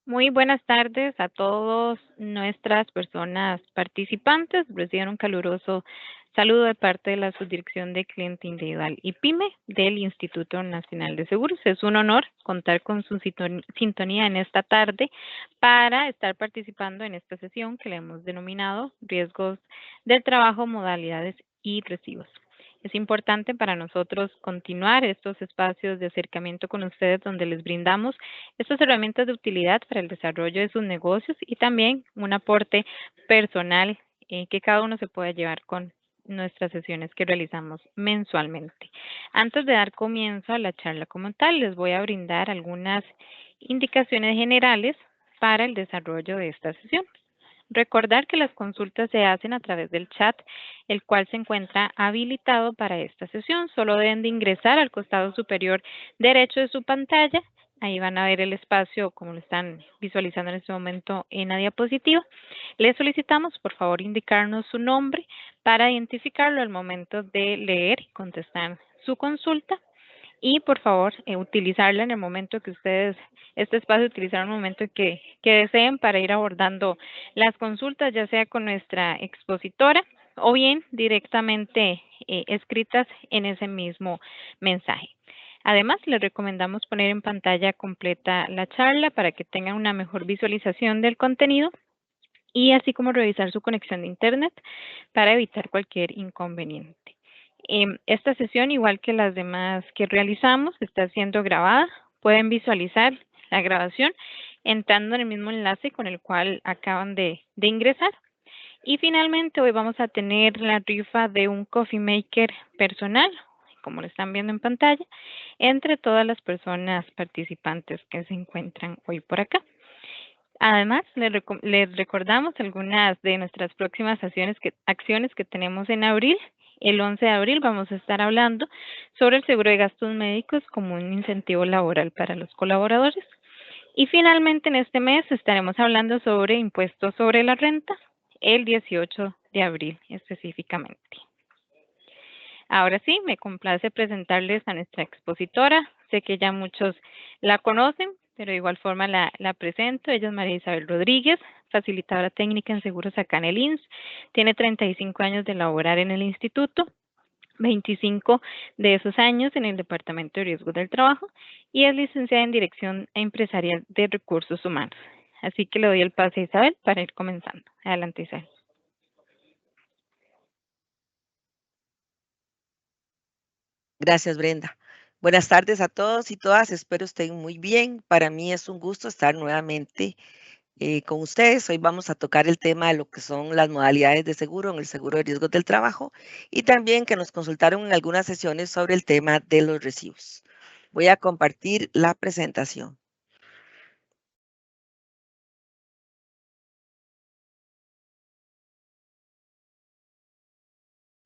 Muy buenas tardes a todos nuestras personas participantes. Reciban un caluroso saludo de parte de la Subdirección de Cliente Individual y PYME del Instituto Nacional de Seguros. Es un honor contar con su sintonía en esta tarde para estar participando en esta sesión que le hemos denominado Riesgos del Trabajo, Modalidades y Recibos. Es importante para nosotros continuar estos espacios de acercamiento con ustedes donde les brindamos estas herramientas de utilidad para el desarrollo de sus negocios y también un aporte personal que cada uno se pueda llevar con nuestras sesiones que realizamos mensualmente. Antes de dar comienzo a la charla como tal, les voy a brindar algunas indicaciones generales para el desarrollo de esta sesión. Recordar que las consultas se hacen a través del chat, el cual se encuentra habilitado para esta sesión. Solo deben de ingresar al costado superior derecho de su pantalla. Ahí van a ver el espacio como lo están visualizando en este momento en la diapositiva. Le solicitamos, por favor, indicarnos su nombre para identificarlo al momento de leer y contestar su consulta y por favor utilizarla en el momento que ustedes, este espacio utilizar en el momento que deseen para ir abordando las consultas, ya sea con nuestra expositora o bien directamente escritas en ese mismo mensaje. Además, les recomendamos poner en pantalla completa la charla para que tengan una mejor visualización del contenido y así como revisar su conexión de Internet para evitar cualquier inconveniente. Esta sesión, igual que las demás que realizamos, está siendo grabada. Pueden visualizar la grabación entrando en el mismo enlace con el cual acaban de ingresar. Y finalmente, hoy vamos a tener la rifa de un coffee maker personal, como lo están viendo en pantalla, entre todas las personas participantes que se encuentran hoy por acá. Además, les recordamos algunas de nuestras próximas acciones que tenemos en abril. El 11 de abril vamos a estar hablando sobre el seguro de gastos médicos como un incentivo laboral para los colaboradores. Y finalmente, en este mes estaremos hablando sobre impuestos sobre la renta, el 18 de abril específicamente. Ahora sí, me complace presentarles a nuestra expositora. Sé que ya muchos la conocen, pero de igual forma la presento. Ella es María Isabel Rodríguez, facilitadora técnica en seguros acá en el INS. Tiene 35 años de laborar en el instituto, 25 de esos años en el Departamento de Riesgos del Trabajo y es licenciada en Dirección Empresarial de Recursos Humanos. Así que le doy el pase a Isabel para ir comenzando. Adelante, Isabel. Gracias, Brenda. Buenas tardes a todos y todas. Espero estén muy bien. Para mí es un gusto estar nuevamente con ustedes. Hoy vamos a tocar el tema de lo que son las modalidades de seguro en el seguro de riesgos del trabajo y también que nos consultaron en algunas sesiones sobre el tema de los recibos. Voy a compartir la presentación.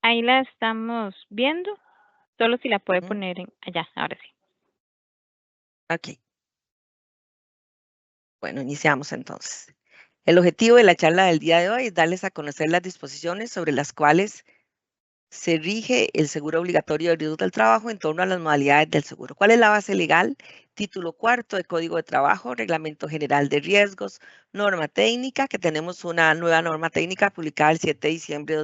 Ahí la estamos viendo. Solo si la puede ¿Mm? poner allá, ahora sí. Ok. Bueno, iniciamos entonces. El objetivo de la charla del día de hoy es darles a conocer las disposiciones sobre las cuales se rige el seguro obligatorio de riesgos del trabajo en torno a las modalidades del seguro. ¿Cuál es la base legal? Título cuarto de Código de Trabajo, Reglamento General de Riesgos, norma técnica, que tenemos una nueva norma técnica publicada el 7 de diciembre de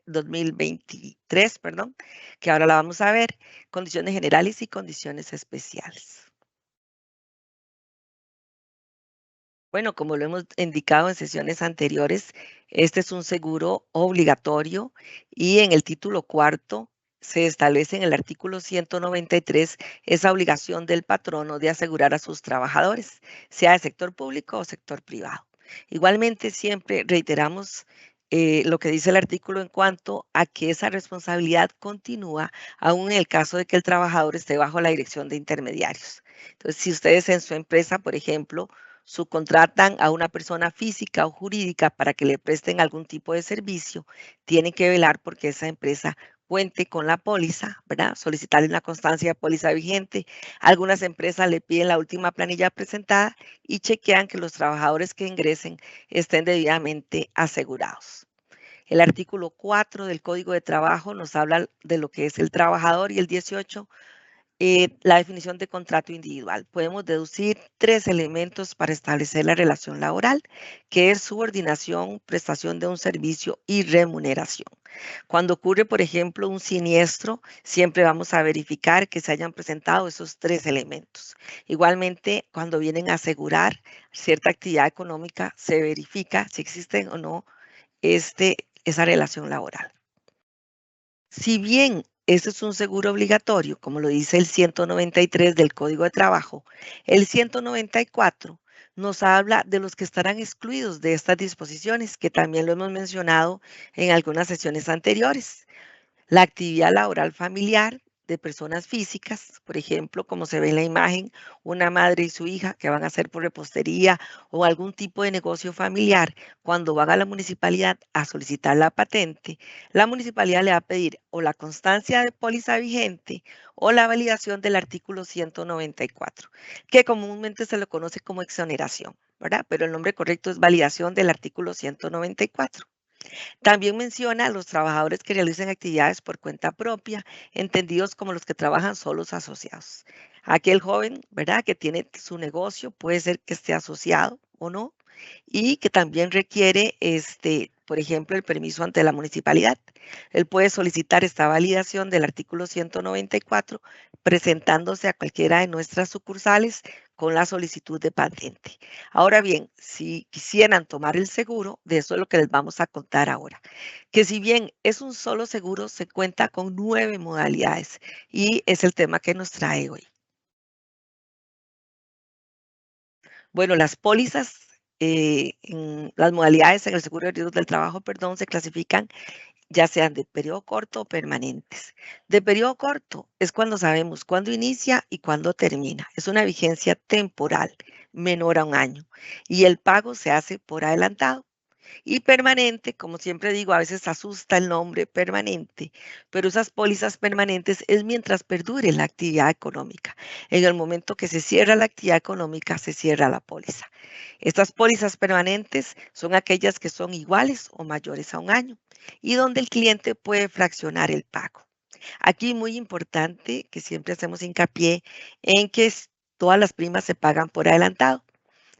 2023, perdón, que ahora la vamos a ver, condiciones generales y condiciones especiales. Bueno, como lo hemos indicado en sesiones anteriores, este es un seguro obligatorio y en el título cuarto se establece en el artículo 193 esa obligación del patrono de asegurar a sus trabajadores, sea de sector público o sector privado. Igualmente, siempre reiteramos lo que dice el artículo en cuanto a que esa responsabilidad continúa aún en el caso de que el trabajador esté bajo la dirección de intermediarios. Entonces, si ustedes en su empresa, por ejemplo, subcontratan a una persona física o jurídica para que le presten algún tipo de servicio, tienen que velar porque esa empresa cuente con la póliza, ¿verdad? Solicitarle una constancia de póliza vigente. Algunas empresas le piden la última planilla presentada y chequean que los trabajadores que ingresen estén debidamente asegurados. El artículo 4 del Código de Trabajo nos habla de lo que es el trabajador y el 18 la definición de contrato individual. Podemos deducir 3 elementos para establecer la relación laboral, que es subordinación, prestación de un servicio y remuneración. Cuando ocurre, por ejemplo, un siniestro, siempre vamos a verificar que se hayan presentado esos 3 elementos. Igualmente, cuando vienen a asegurar cierta actividad económica, se verifica si existen o no esa relación laboral. Si bien este es un seguro obligatorio, como lo dice el 193 del Código de Trabajo, el 194 nos habla de los que estarán excluidos de estas disposiciones, que también lo hemos mencionado en algunas sesiones anteriores. La actividad laboral familiar de personas físicas, por ejemplo, como se ve en la imagen, una madre y su hija que van a hacer por repostería o algún tipo de negocio familiar, cuando van a la municipalidad a solicitar la patente, la municipalidad le va a pedir o la constancia de póliza vigente o la validación del artículo 194, que comúnmente se lo conoce como exoneración, ¿verdad? Pero el nombre correcto es validación del artículo 194. También menciona a los trabajadores que realicen actividades por cuenta propia, entendidos como los que trabajan solos asociados. Aquel joven, ¿verdad?, que tiene su negocio, puede ser que esté asociado o no, y que también requiere, por ejemplo, el permiso ante la municipalidad. Él puede solicitar esta validación del artículo 194 presentándose a cualquiera de nuestras sucursales con la solicitud de patente. Ahora bien, si quisieran tomar el seguro, de eso es lo que les vamos a contar ahora, que si bien es un solo seguro, se cuenta con 9 modalidades y es el tema que nos trae hoy. Bueno, las pólizas, las modalidades en el seguro de riesgos del trabajo, perdón, se clasifican ya sean de periodo corto o permanentes. De periodo corto es cuando sabemos cuándo inicia y cuándo termina. Es una vigencia temporal menor a un año y el pago se hace por adelantado. Y permanente, como siempre digo, a veces asusta el nombre permanente, pero esas pólizas permanentes es mientras perdure la actividad económica. En el momento que se cierra la actividad económica, se cierra la póliza. Estas pólizas permanentes son aquellas que son iguales o mayores a un año y donde el cliente puede fraccionar el pago. Aquí muy importante que siempre hacemos hincapié en que todas las primas se pagan por adelantado.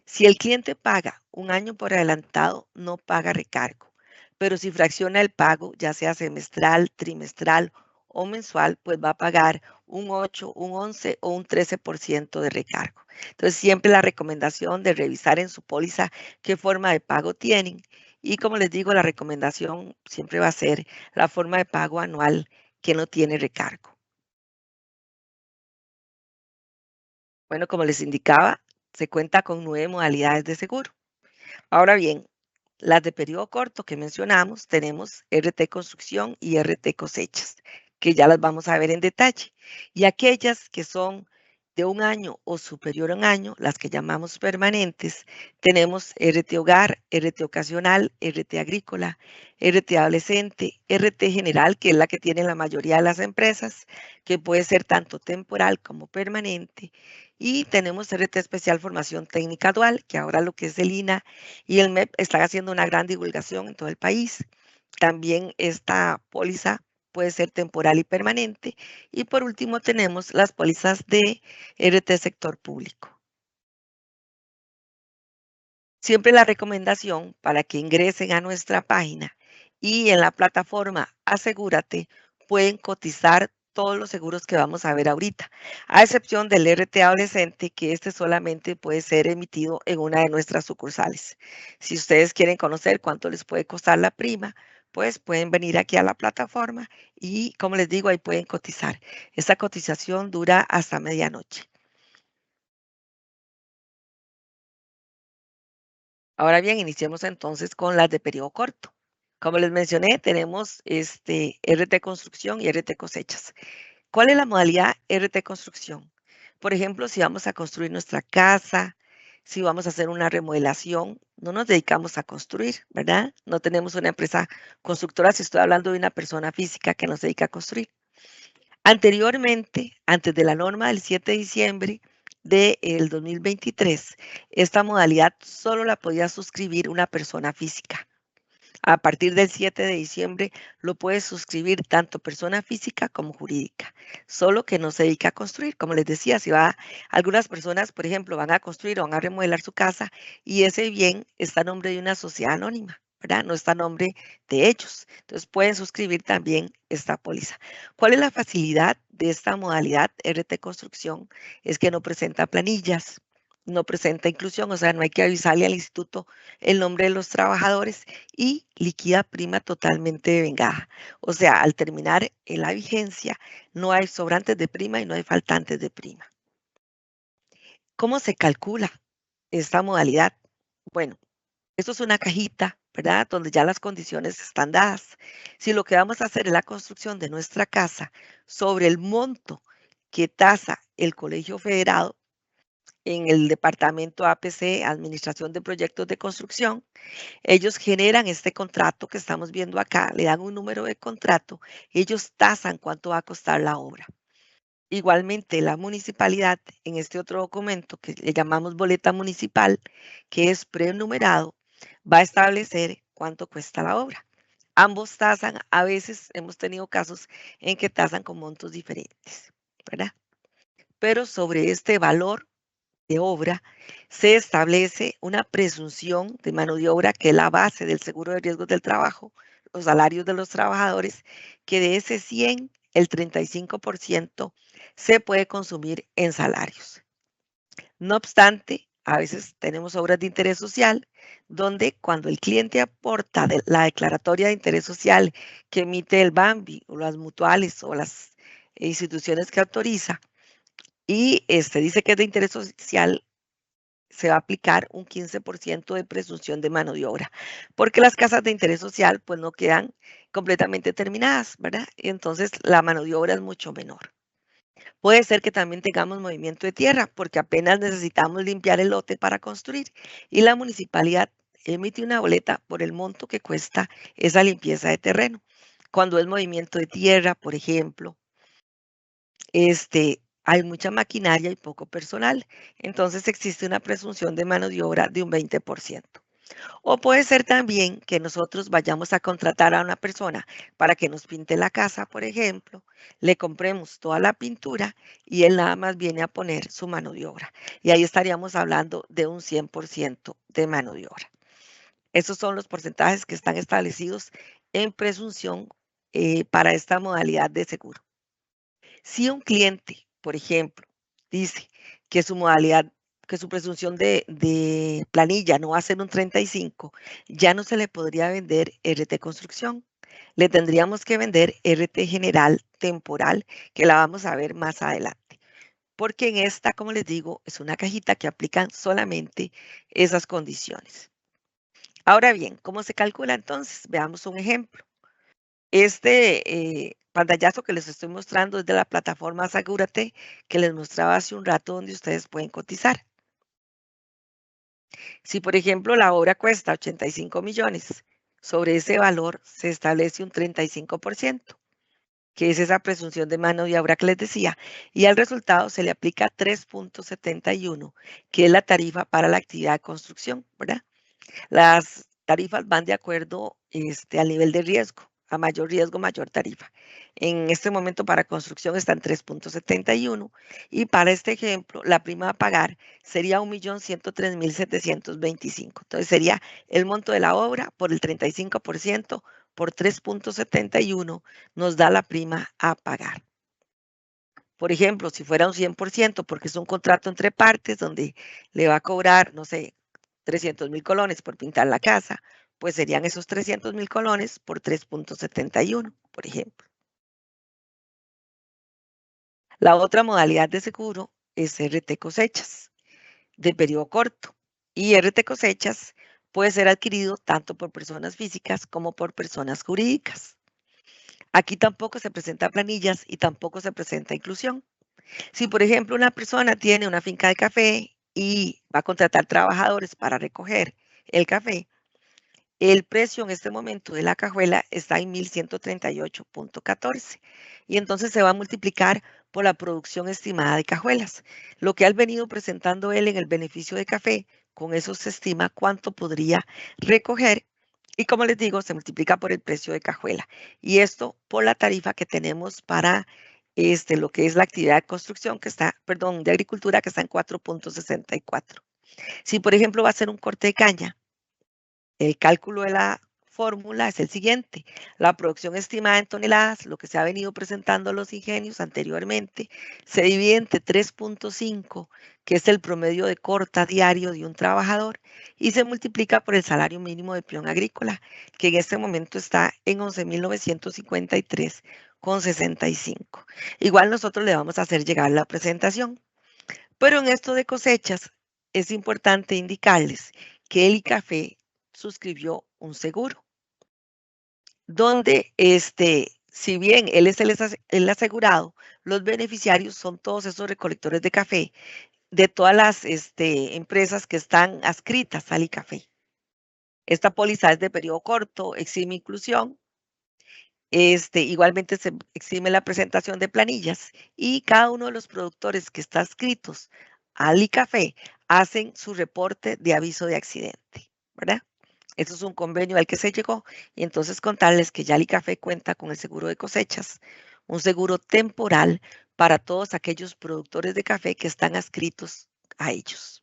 Si el cliente paga un año por adelantado, no paga recargo, pero si fracciona el pago, ya sea semestral, trimestral o mensual, pues va a pagar un 8, un 11 o un 13% de recargo. Entonces, siempre la recomendación de revisar en su póliza qué forma de pago tienen. Y como les digo, la recomendación siempre va a ser la forma de pago anual que no tiene recargo. Bueno, como les indicaba, se cuenta con 9 modalidades de seguro. Ahora bien, las de periodo corto que mencionamos, tenemos RT Construcción y RT Cosechas, que ya las vamos a ver en detalle. Y aquellas que son de un año o superior a un año, las que llamamos permanentes, tenemos RT Hogar, RT Ocasional, RT Agrícola, RT Adolescente, RT General, que es la que tienen la mayoría de las empresas, que puede ser tanto temporal como permanente. Y tenemos RT Especial Formación Técnica Dual, que ahora lo que es el INA y el MEP están haciendo una gran divulgación en todo el país. También esta póliza puede ser temporal y permanente. Y por último tenemos las pólizas de RT sector público. Siempre la recomendación para que ingresen a nuestra página y en la plataforma Asegúrate pueden cotizar todos los seguros que vamos a ver ahorita, a excepción del RT adolescente, que este solamente puede ser emitido en una de nuestras sucursales. Si ustedes quieren conocer cuánto les puede costar la prima, pues pueden venir aquí a la plataforma y, como les digo, ahí pueden cotizar. Esta cotización dura hasta medianoche. Ahora bien, iniciemos entonces con las de periodo corto. Como les mencioné, tenemos RT Construcción y RT Cosechas. ¿Cuál es la modalidad RT Construcción? Por ejemplo, si vamos a construir nuestra casa, si vamos a hacer una remodelación, no nos dedicamos a construir, ¿verdad? No tenemos una empresa constructora, si estoy hablando de una persona física que nos dedica a construir. Anteriormente, antes de la norma del 7 de diciembre del 2023, esta modalidad solo la podía suscribir una persona física. A partir del 7 de diciembre lo puede suscribir tanto persona física como jurídica, solo que no se dedica a construir. Como les decía, si va, algunas personas, por ejemplo, van a construir o van a remodelar su casa y ese bien está a nombre de una sociedad anónima, ¿verdad? No está a nombre de ellos. Entonces pueden suscribir también esta póliza. ¿Cuál es la facilidad de esta modalidad RT Construcción? Es que no presenta planillas, no presenta inclusión, o sea, no hay que avisarle al instituto el nombre de los trabajadores y liquida prima totalmente devengada. O sea, al terminar en la vigencia, no hay sobrantes de prima y no hay faltantes de prima. ¿Cómo se calcula esta modalidad? Bueno, esto es una cajita, ¿verdad? Donde ya las condiciones están dadas. Si lo que vamos a hacer es la construcción de nuestra casa sobre el monto que tasa el Colegio Federado en el departamento APC, Administración de Proyectos de Construcción, ellos generan este contrato que estamos viendo acá, le dan un número de contrato, ellos tasan cuánto va a costar la obra. Igualmente, la municipalidad, en este otro documento que le llamamos boleta municipal, que es prenumerado, va a establecer cuánto cuesta la obra. Ambos tasan, a veces hemos tenido casos en que tasan con montos diferentes, ¿verdad? Pero sobre este valor de obra, se establece una presunción de mano de obra que es la base del seguro de riesgos del trabajo, los salarios de los trabajadores, que de ese 100, el 35% se puede consumir en salarios. No obstante, a veces tenemos obras de interés social donde cuando el cliente aporta la declaratoria de interés social que emite el BAMBI o las mutuales o las instituciones que autoriza y dice que es de interés social, se va a aplicar un 15% de presunción de mano de obra, porque las casas de interés social pues no quedan completamente terminadas, ¿verdad? Y entonces la mano de obra es mucho menor. Puede ser que también tengamos movimiento de tierra, porque apenas necesitamos limpiar el lote para construir y la municipalidad emite una boleta por el monto que cuesta esa limpieza de terreno. Cuando es movimiento de tierra, por ejemplo, hay mucha maquinaria y poco personal. Entonces existe una presunción de mano de obra de un 20%. O puede ser también que nosotros vayamos a contratar a una persona para que nos pinte la casa, por ejemplo, le compremos toda la pintura y él nada más viene a poner su mano de obra. Y ahí estaríamos hablando de un 100% de mano de obra. Esos son los porcentajes que están establecidos en presunción para esta modalidad de seguro. Si un cliente, por ejemplo, dice que su modalidad, que su presunción de planilla no va a ser un 35, ya no se le podría vender RT Construcción. Le tendríamos que vender RT General Temporal, que la vamos a ver más adelante. Porque en esta, como les digo, es una cajita que aplican solamente esas condiciones. Ahora bien, ¿cómo se calcula entonces? Veamos un ejemplo. Pantallazo que les estoy mostrando es de la plataforma Asegúrate que les mostraba hace un rato donde ustedes pueden cotizar. Si, por ejemplo, la obra cuesta 85 millones, sobre ese valor se establece un 35%, que es esa presunción de mano de obra que les decía, y al resultado se le aplica 3.71, que es la tarifa para la actividad de construcción, ¿verdad? Las tarifas van de acuerdo al nivel de riesgo. A mayor riesgo, mayor tarifa. En este momento para construcción está en 3.71 y para este ejemplo la prima a pagar sería 1.103.725. Entonces sería el monto de la obra por el 35% por 3.71 nos da la prima a pagar. Por ejemplo, si fuera un 100%, porque es un contrato entre partes donde le va a cobrar, no sé, 300.000 colones por pintar la casa, pues serían esos 300.000 colones por 3.71, por ejemplo. La otra modalidad de seguro es RT Cosechas, de periodo corto. Y RT Cosechas puede ser adquirido tanto por personas físicas como por personas jurídicas. Aquí tampoco se presentan planillas y tampoco se presenta inclusión. Si, por ejemplo, una persona tiene una finca de café y va a contratar trabajadores para recoger el café, el precio en este momento de la cajuela está en 1.138.14 y entonces se va a multiplicar por la producción estimada de cajuelas. Lo que ha venido presentando él en el beneficio de café, con eso se estima cuánto podría recoger Y como les digo, se multiplica por el precio de cajuela. Y esto por la tarifa que tenemos para lo que es la actividad de construcción que está, perdón, de agricultura que está en 4.64. Si, por ejemplo, va a ser un corte de caña, el cálculo de la fórmula es el siguiente. La producción estimada en toneladas, lo que se ha venido presentando a los ingenios anteriormente, se divide entre 3.5, que es el promedio de corta diario de un trabajador, y se multiplica por el salario mínimo de peón agrícola, que en este momento está en 11.953,65. Igual nosotros le vamos a hacer llegar la presentación. Pero en esto de cosechas, es importante indicarles que el ICAFE suscribió un seguro, donde si bien él es el asegurado, los beneficiarios son todos esos recolectores de café de todas las empresas que están adscritas al ICAFE. Esta póliza es de periodo corto, exime inclusión. Igualmente se exime la presentación de planillas y cada uno de los productores que está adscritos al ICAFE hacen su reporte de aviso de accidente, ¿verdad? Eso es un convenio al que se llegó y entonces contarles que ya el ICAFE cuenta con el seguro de cosechas, un seguro temporal para todos aquellos productores de café que están adscritos a ellos.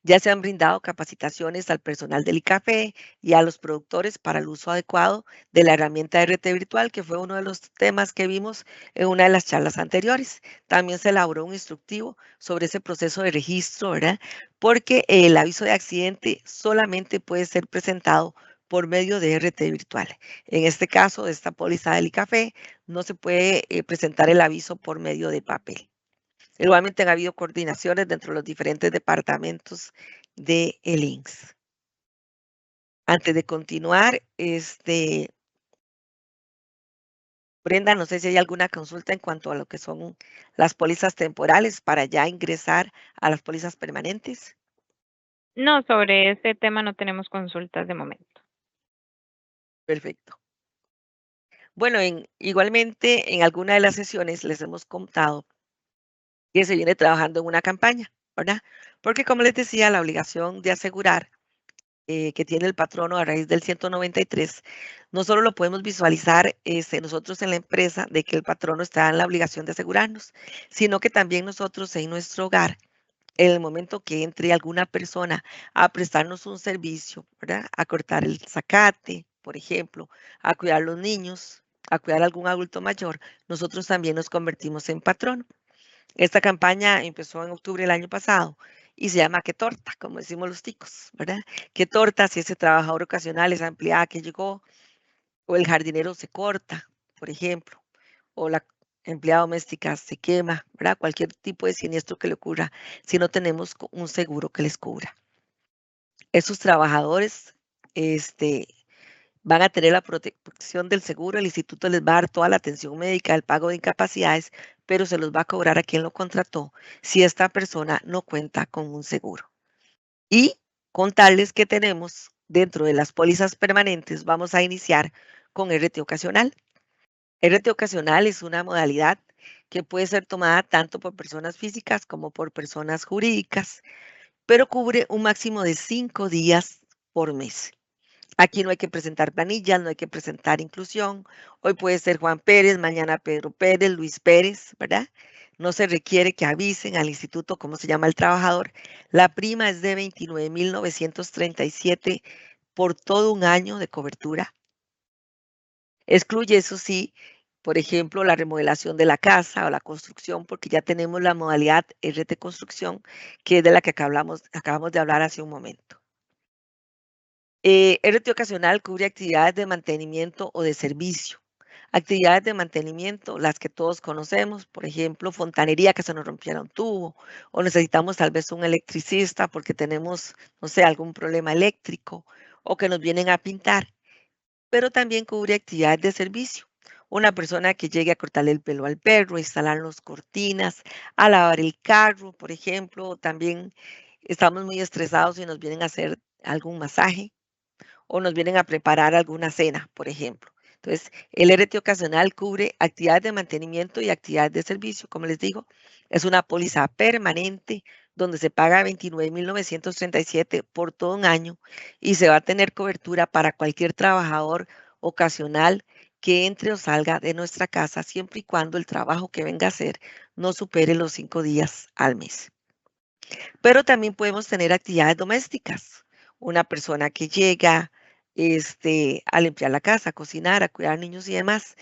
Ya se han brindado capacitaciones al personal del ICAFE y a los productores para el uso adecuado de la herramienta RT virtual, que fue uno de los temas que vimos en una de las charlas anteriores. También se elaboró un instructivo sobre ese proceso de registro, ¿verdad? Porque el aviso de accidente solamente puede ser presentado por medio de RT virtual. En este caso, de esta póliza del ICAFE, no se puede presentar el aviso por medio de papel. Igualmente han habido coordinaciones dentro de los diferentes departamentos de el INSS. Antes de continuar, Brenda, no sé si hay alguna consulta en cuanto a lo que son las pólizas temporales para ya ingresar a las pólizas permanentes. No, sobre este tema no tenemos consultas de momento. Perfecto. Bueno, igualmente en alguna de las sesiones les hemos contado que se viene trabajando en una campaña, ¿verdad? Porque como les decía, la obligación de asegurar que tiene el patrono a raíz del 193, no solo lo podemos visualizar nosotros en la empresa de que el patrono está en la obligación de asegurarnos, sino que también nosotros en nuestro hogar, en el momento que entre alguna persona a prestarnos un servicio, ¿verdad? A cortar el zacate, por ejemplo, a cuidar a los niños, a cuidar a algún adulto mayor, nosotros también nos convertimos en patrono. Esta campaña empezó en octubre del año pasado y se llama ¿Qué torta? Como decimos los ticos, ¿verdad? ¿Qué torta si ese trabajador ocasional, esa empleada que llegó, o el jardinero se corta, por ejemplo, o la empleada doméstica se quema, ¿verdad? Cualquier tipo de siniestro que le ocurra si no tenemos un seguro que les cubra. Esos trabajadores, van a tener la protección del seguro, el instituto les va a dar toda la atención médica, el pago de incapacidades, pero se los va a cobrar a quien lo contrató si esta persona no cuenta con un seguro. Y contarles que tenemos dentro de las pólizas permanentes, vamos a iniciar con RT ocasional. RT ocasional es una modalidad que puede ser tomada tanto por personas físicas como por personas jurídicas, pero cubre un máximo de 5 días por mes. Aquí no hay que presentar planillas, no hay que presentar inclusión. Hoy puede ser Juan Pérez, mañana Pedro Pérez, Luis Pérez, ¿verdad? No se requiere que avisen al instituto cómo se llama el trabajador. La prima es de 29.937 por todo un año de cobertura. Excluye, eso sí, por ejemplo, la remodelación de la casa o la construcción, porque ya tenemos la modalidad RT construcción, que es de la que acabamos de hablar hace un momento. RT ocasional cubre actividades de mantenimiento o de servicio. Actividades de mantenimiento, las que todos conocemos, por ejemplo, fontanería que se nos rompiera un tubo, o necesitamos tal vez un electricista porque tenemos, no sé, algún problema eléctrico, o que nos vienen a pintar. Pero también cubre actividades de servicio. Una persona que llegue a cortarle el pelo al perro, a instalarnos cortinas, a lavar el carro, por ejemplo, también estamos muy estresados y nos vienen a hacer algún masaje o nos vienen a preparar alguna cena, por ejemplo. Entonces, el RT ocasional cubre actividades de mantenimiento y actividades de servicio. Como les digo, es una póliza permanente donde se paga 29.937 por todo un año y se va a tener cobertura para cualquier trabajador ocasional que entre o salga de nuestra casa siempre y cuando el trabajo que venga a hacer no supere los 5 días al mes. Pero también podemos tener actividades domésticas. Una persona que llega a limpiar la casa, a cocinar, a cuidar niños y demás.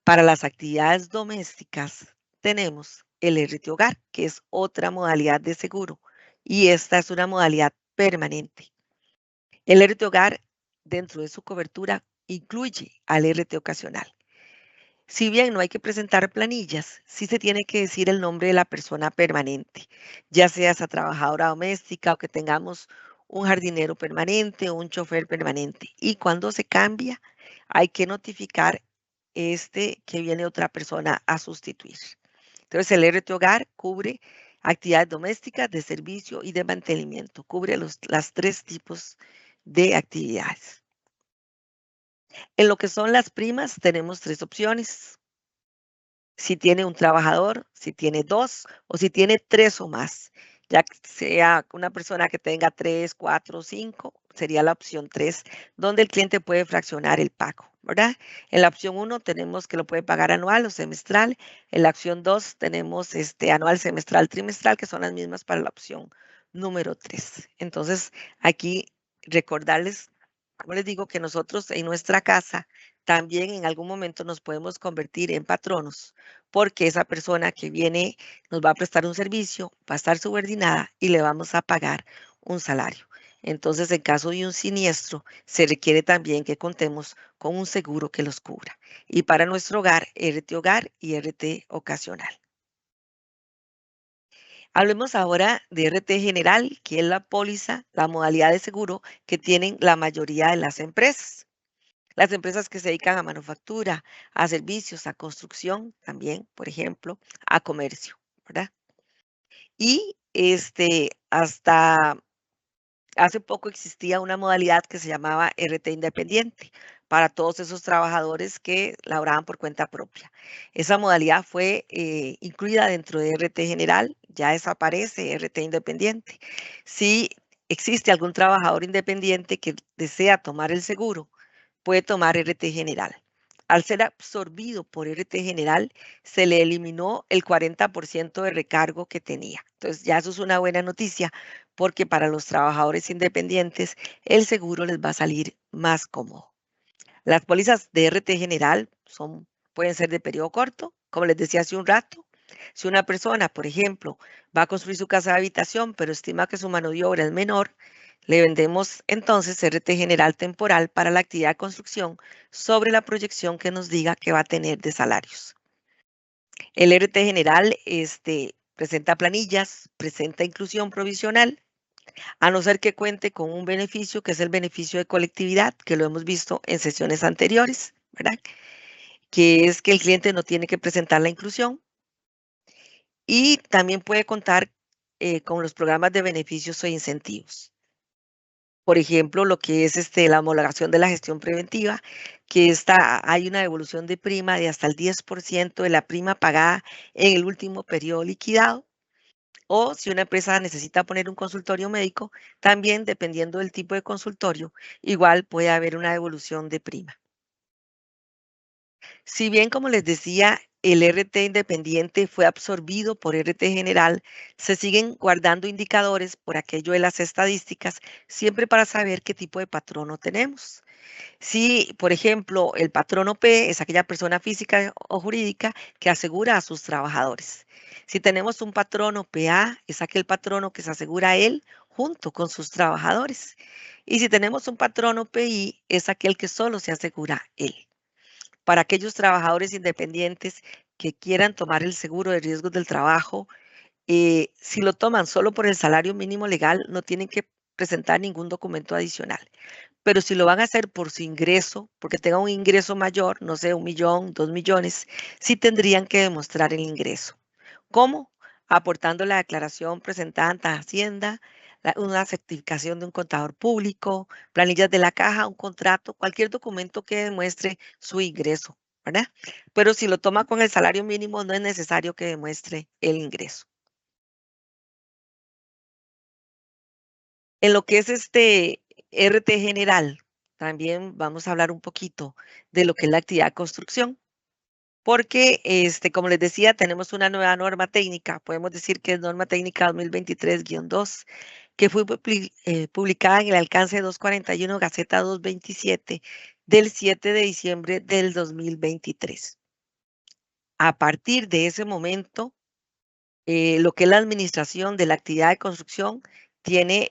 Para las actividades domésticas tenemos el RT Hogar, que es otra modalidad de seguro, y esta es una modalidad permanente. El RT Hogar, dentro de su cobertura, incluye al RT ocasional. Si bien no hay que presentar planillas, sí se tiene que decir el nombre de la persona permanente, ya sea esa trabajadora doméstica o que tengamos un jardinero permanente o un chofer permanente. Y cuando se cambia, hay que notificar que viene otra persona a sustituir. Entonces, el RT Hogar cubre actividades domésticas, de servicio y de mantenimiento. Cubre las tres tipos de actividades. En lo que son las primas, tenemos tres opciones. Si tiene un trabajador, si tiene dos o si tiene tres o más. Ya sea una persona que tenga 3, 4, 5, sería la opción 3, donde el cliente puede fraccionar el pago, ¿verdad? En la opción 1 tenemos que lo puede pagar anual o semestral. En la opción 2 tenemos anual, semestral, trimestral, que son las mismas para la opción número 3. Entonces, aquí recordarles, como les digo, que nosotros en nuestra casa también en algún momento nos podemos convertir en patronos, porque esa persona que viene nos va a prestar un servicio, va a estar subordinada y le vamos a pagar un salario. Entonces, en caso de un siniestro, se requiere también que contemos con un seguro que los cubra. Y para nuestro hogar, RT Hogar y RT Ocasional. Hablemos ahora de RT General, que es la póliza, la modalidad de seguro que tienen la mayoría de las empresas. Las empresas que se dedican a manufactura, a servicios, a construcción también, por ejemplo, a comercio, ¿verdad? Y hasta hace poco existía una modalidad que se llamaba RT independiente para todos esos trabajadores que laboraban por cuenta propia. Esa modalidad fue incluida dentro de RT general, ya desaparece RT independiente. Si existe algún trabajador independiente que desea tomar el seguro, puede tomar RT general. Al ser absorbido por RT general, se le eliminó el 40% de recargo que tenía. Entonces, ya eso es una buena noticia porque para los trabajadores independientes el seguro les va a salir más cómodo. Las pólizas de RT general pueden ser de periodo corto, como les decía hace un rato. Si una persona, por ejemplo, va a construir su casa de habitación, pero estima que su mano de obra es menor, le vendemos entonces RT general temporal para la actividad de construcción sobre la proyección que nos diga que va a tener de salarios. El RT general presenta planillas, presenta inclusión provisional, a no ser que cuente con un beneficio que es el beneficio de colectividad, que lo hemos visto en sesiones anteriores, ¿verdad? Que es que el cliente no tiene que presentar la inclusión y también puede contar con los programas de beneficios o incentivos. Por ejemplo, lo que es la homologación de la gestión preventiva, que hay una devolución de prima de hasta el 10% de la prima pagada en el último periodo liquidado. O si una empresa necesita poner un consultorio médico, también dependiendo del tipo de consultorio, igual puede haber una devolución de prima. Si bien, como les decía, el RT independiente fue absorbido por RT general, se siguen guardando indicadores por aquello de las estadísticas, siempre para saber qué tipo de patrono tenemos. Si, por ejemplo, el patrono P es aquella persona física o jurídica que asegura a sus trabajadores. Si tenemos un patrono PA, es aquel patrono que se asegura a él junto con sus trabajadores. Y si tenemos un patrono PI, es aquel que solo se asegura él. Para aquellos trabajadores independientes que quieran tomar el seguro de riesgos del trabajo, si lo toman solo por el salario mínimo legal, no tienen que presentar ningún documento adicional. Pero si lo van a hacer por su ingreso, porque tengan un ingreso mayor, no sé, 1.000.000, 2.000.000, sí tendrían que demostrar el ingreso. ¿Cómo? Aportando la declaración presentada ante Hacienda, una certificación de un contador público, planillas de la caja, un contrato, cualquier documento que demuestre su ingreso, ¿verdad? Pero si lo toma con el salario mínimo, no es necesario que demuestre el ingreso. En lo que es este RT general, también vamos a hablar un poquito de lo que es la actividad de construcción, porque, como les decía, tenemos una nueva norma técnica, podemos decir que es norma técnica 2023-2, que fue publicada en el alcance 241 Gaceta 227 del 7 de diciembre del 2023. A partir de ese momento, lo que es la administración de la actividad de construcción tiene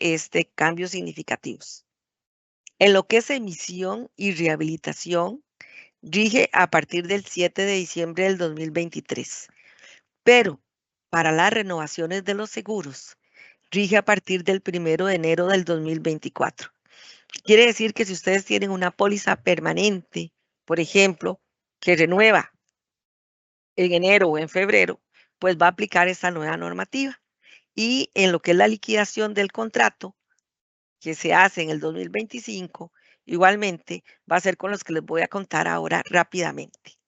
cambios significativos. En lo que es emisión y rehabilitación, rige a partir del 7 de diciembre del 2023, pero para las renovaciones de los seguros, rige a partir del 1 de enero del 2024. Quiere decir que si ustedes tienen una póliza permanente, por ejemplo, que renueva en enero o en febrero, pues va a aplicar esta nueva normativa. Y en lo que es la liquidación del contrato, que se hace en el 2025, igualmente va a ser con los que les voy a contar ahora rápidamente.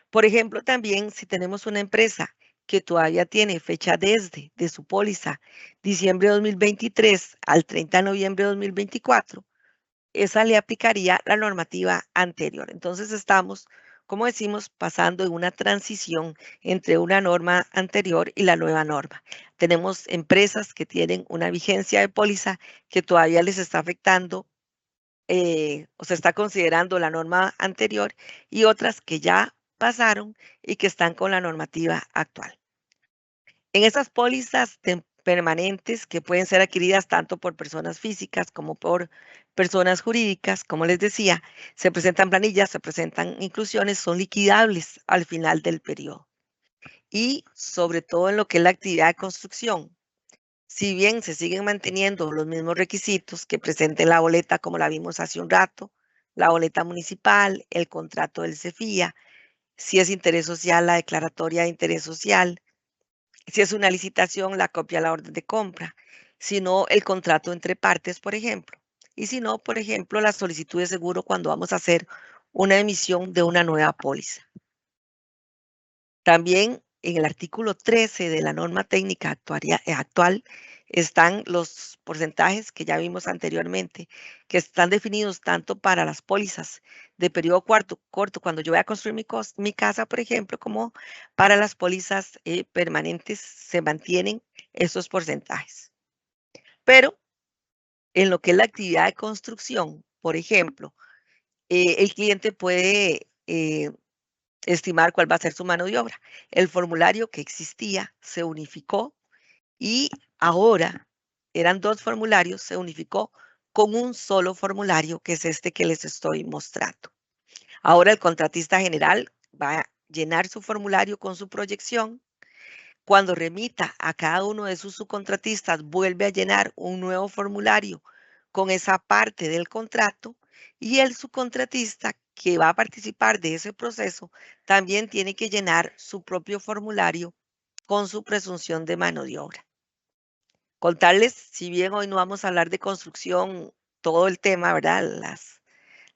Por ejemplo, también si tenemos una empresa que todavía tiene fecha desde de su póliza diciembre de 2023 al 30 de noviembre de 2024, esa le aplicaría la normativa anterior. Entonces estamos, como decimos, pasando en una transición entre una norma anterior y la nueva norma. Tenemos empresas que tienen una vigencia de póliza que todavía les está afectando o se está considerando la norma anterior y otras que ya pasaron y que están con la normativa actual. En esas pólizas permanentes que pueden ser adquiridas tanto por personas físicas como por personas jurídicas, como les decía, se presentan planillas, se presentan inclusiones, son liquidables al final del periodo. Y sobre todo en lo que es la actividad de construcción, si bien se siguen manteniendo los mismos requisitos que presenten la boleta como la vimos hace un rato, la boleta municipal, el contrato del CEFIA, si es interés social, la declaratoria de interés social, si es una licitación, la copia de la orden de compra, si no, el contrato entre partes, por ejemplo. Y si no, por ejemplo, la solicitud de seguro cuando vamos a hacer una emisión de una nueva póliza. También en el artículo 13 de la norma técnica actual están los porcentajes que ya vimos anteriormente, que están definidos tanto para las pólizas de periodo corto cuando yo voy a construir mi casa, por ejemplo, como para las pólizas permanentes se mantienen esos porcentajes. Pero en lo que es la actividad de construcción, por ejemplo, el cliente puede estimar cuál va a ser su mano de obra. El formulario que existía se unificó y ahora eran dos formularios, se unificó con un solo formulario, que es este que les estoy mostrando. Ahora el contratista general va a llenar su formulario con su proyección. Cuando remita a cada uno de sus subcontratistas, vuelve a llenar un nuevo formulario con esa parte del contrato y el subcontratista que va a participar de ese proceso también tiene que llenar su propio formulario con su presunción de mano de obra. Contarles, si bien hoy no vamos a hablar de construcción, todo el tema, ¿verdad?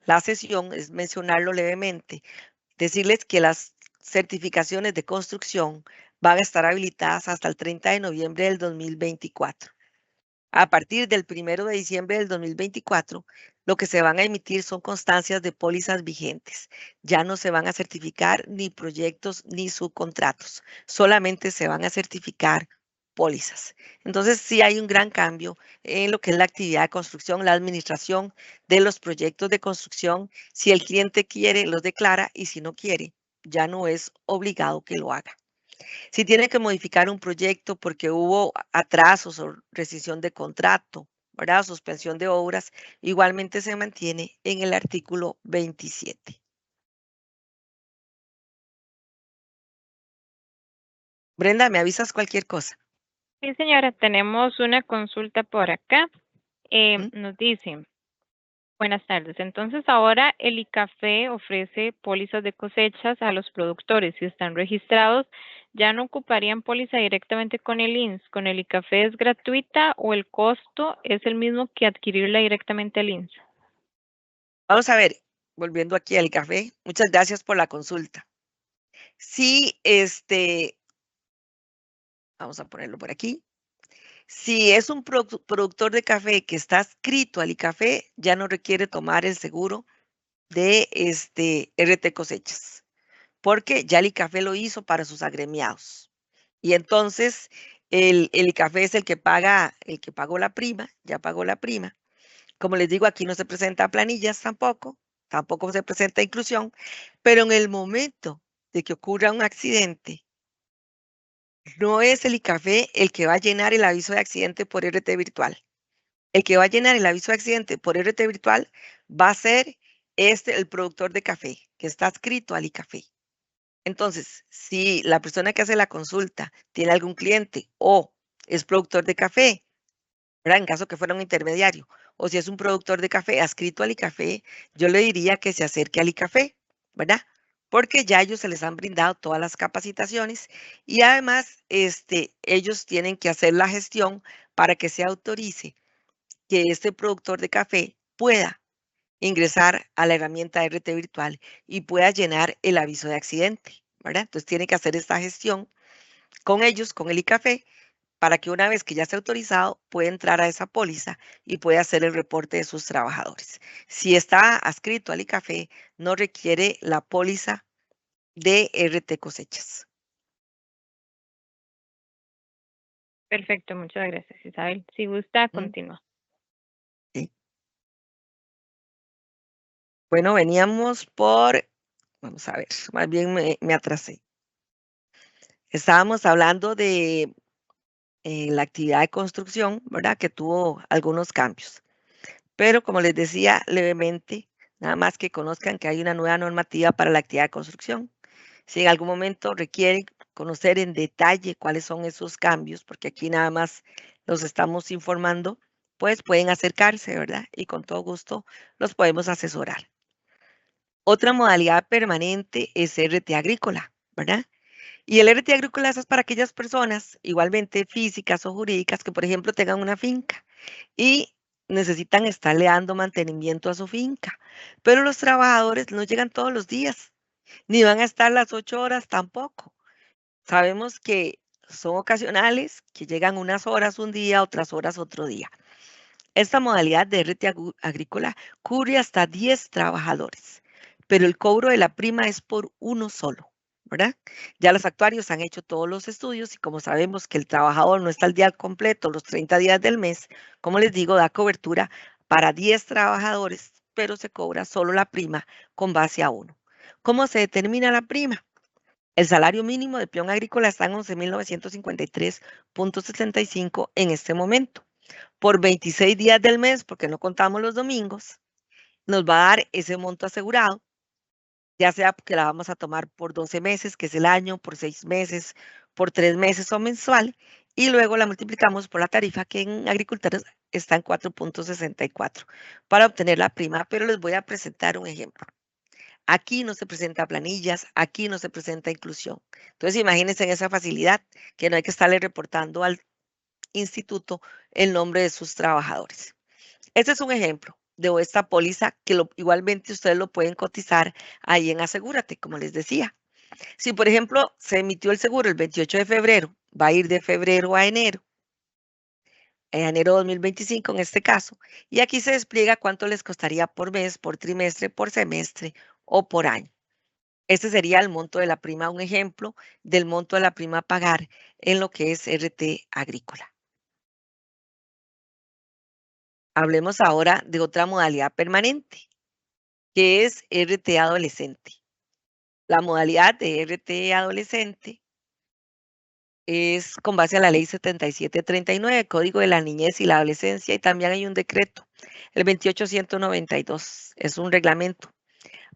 La sesión es mencionarlo levemente. Decirles que las certificaciones de construcción van a estar habilitadas hasta el 30 de noviembre del 2024. A partir del 1 de diciembre del 2024, lo que se van a emitir son constancias de pólizas vigentes. Ya no se van a certificar ni proyectos ni subcontratos, solamente se van a certificar pólizas. Entonces, sí hay un gran cambio en lo que es la actividad de construcción, la administración de los proyectos de construcción. Si el cliente quiere, los declara y si no quiere, ya no es obligado que lo haga. Si tiene que modificar un proyecto porque hubo atrasos o rescisión de contrato, ¿verdad? Suspensión de obras, igualmente se mantiene en el artículo 27. Brenda, ¿me avisas cualquier cosa? Sí, señora, tenemos una consulta por acá. ¿Mm? Nos dice, buenas tardes. Entonces, ahora el ICAFE ofrece pólizas de cosechas a los productores. Si están registrados, ya no ocuparían póliza directamente con el INS. ¿Con el ICAFE es gratuita o el costo es el mismo que adquirirla directamente al INS? Vamos a ver, volviendo aquí al café, muchas gracias por la consulta. Sí, vamos a ponerlo por aquí. Si es un productor de café que está adscrito al ICAFE, ya no requiere tomar el seguro de RT Cosechas, porque ya el ICAFE lo hizo para sus agremiados. Y entonces el ICAFE es el que pagó la prima, ya pagó la prima. Como les digo, aquí no se presenta planillas tampoco se presenta inclusión, pero en el momento de que ocurra un accidente, no es el ICAFE el que va a llenar el aviso de accidente por RT virtual. El que va a llenar el aviso de accidente por RT virtual va a ser el productor de café, que está adscrito al ICAFE. Entonces, si la persona que hace la consulta tiene algún cliente o es productor de café, ¿verdad? En caso que fuera un intermediario, o si es un productor de café adscrito al ICAFE, yo le diría que se acerque al ICAFE, ¿verdad? Porque ya ellos se les han brindado todas las capacitaciones y además ellos tienen que hacer la gestión para que se autorice que este productor de café pueda ingresar a la herramienta RT virtual y pueda llenar el aviso de accidente, ¿verdad? Entonces tiene que hacer esta gestión con ellos, con el ICAFE, para que una vez que ya esté autorizado, pueda entrar a esa póliza y pueda hacer el reporte de sus trabajadores. Si está adscrito al ICAFE, no requiere la póliza de RT Cosechas. Perfecto, muchas gracias, Isabel. Si gusta, ¿Mm? continúa. Sí. Bueno, veníamos vamos a ver, más bien me atrasé. Estábamos hablando de la actividad de construcción, ¿verdad? Que tuvo algunos cambios. Pero como les decía levemente, nada más que conozcan que hay una nueva normativa para la actividad de construcción. Si en algún momento requieren conocer en detalle cuáles son esos cambios, porque aquí nada más los estamos informando, pues pueden acercarse, ¿verdad? Y con todo gusto los podemos asesorar. Otra modalidad permanente es RT agrícola, ¿verdad? Y el RT agrícola es para aquellas personas, igualmente físicas o jurídicas, que por ejemplo tengan una finca y necesitan estarle dando mantenimiento a su finca. Pero los trabajadores no llegan todos los días, ni van a estar las 8 horas tampoco. Sabemos que son ocasionales, que llegan unas horas un día, otras horas otro día. Esta modalidad de RT agrícola cubre hasta 10 trabajadores, pero el cobro de la prima es por uno solo, ¿verdad? Ya los actuarios han hecho todos los estudios y como sabemos que el trabajador no está al día completo los 30 días del mes, como les digo, da cobertura para 10 trabajadores, pero se cobra solo la prima con base a uno. ¿Cómo se determina la prima? El salario mínimo de peón agrícola está en 11.953.65 en este momento. Por 26 días del mes, porque no contamos los domingos, nos va a dar ese monto asegurado, ya sea que la vamos a tomar por 12 meses, que es el año, por 6 meses, por 3 meses o mensual, y luego la multiplicamos por la tarifa que en agricultores está en 4.64 para obtener la prima, pero les voy a presentar un ejemplo. Aquí no se presenta planillas, aquí no se presenta inclusión. Entonces, imagínense en esa facilidad que no hay que estarle reportando al instituto el nombre de sus trabajadores. Este es un ejemplo de esta póliza que igualmente ustedes lo pueden cotizar ahí en Asegúrate, como les decía. Si, por ejemplo, se emitió el seguro el 28 de febrero, va a ir de febrero a enero, en enero de 2025 en este caso, y aquí se despliega cuánto les costaría por mes, por trimestre, por semestre o por año. Este sería el monto de la prima, un ejemplo del monto de la prima a pagar en lo que es RT agrícola. Hablemos ahora de otra modalidad permanente, que es RT adolescente. La modalidad de RT adolescente es con base a la ley 7739, Código de la Niñez y la Adolescencia, y también hay un decreto, el 28192, es un reglamento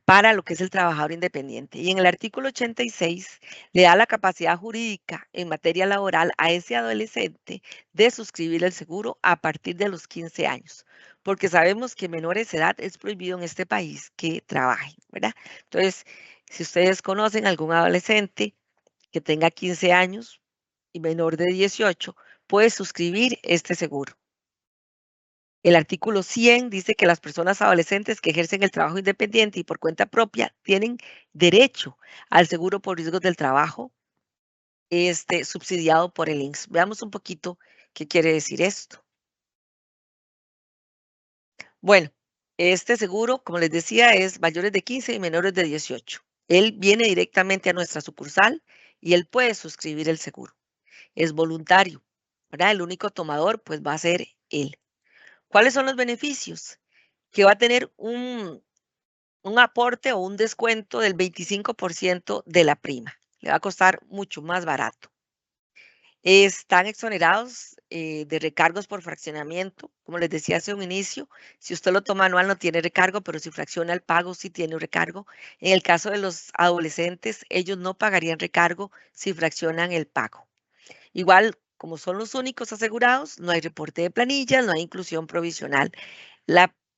para lo que es el trabajador independiente. Y en el artículo 86 le da la capacidad jurídica en materia laboral a ese adolescente de suscribir el seguro a partir de los 15 años, porque sabemos que menores de edad es prohibido en este país que trabajen, ¿verdad? Entonces, si ustedes conocen algún adolescente que tenga 15 años y menor de 18, puede suscribir este seguro. El artículo 100 dice que las personas adolescentes que ejercen el trabajo independiente y por cuenta propia tienen derecho al seguro por riesgos del trabajo, subsidiado por el INSS. Veamos un poquito ¿Qué quiere decir esto? Bueno, este seguro, como les decía, es mayores de 15 y menores de 18. Él viene directamente a nuestra sucursal y él puede suscribir el seguro. Es voluntario, ¿verdad? El único tomador, pues, va a ser él. ¿Cuáles son los beneficios? Que va a tener un aporte o un descuento del 25% de la prima. Le va a costar mucho más barato. Están exonerados de recargos por fraccionamiento. Como les decía hace un inicio, si usted lo toma anual no tiene recargo, pero si fracciona el pago sí tiene un recargo. En el caso de los adolescentes, ellos no pagarían recargo si fraccionan el pago. Igual, como son los únicos asegurados, no hay reporte de planillas, no hay inclusión provisional.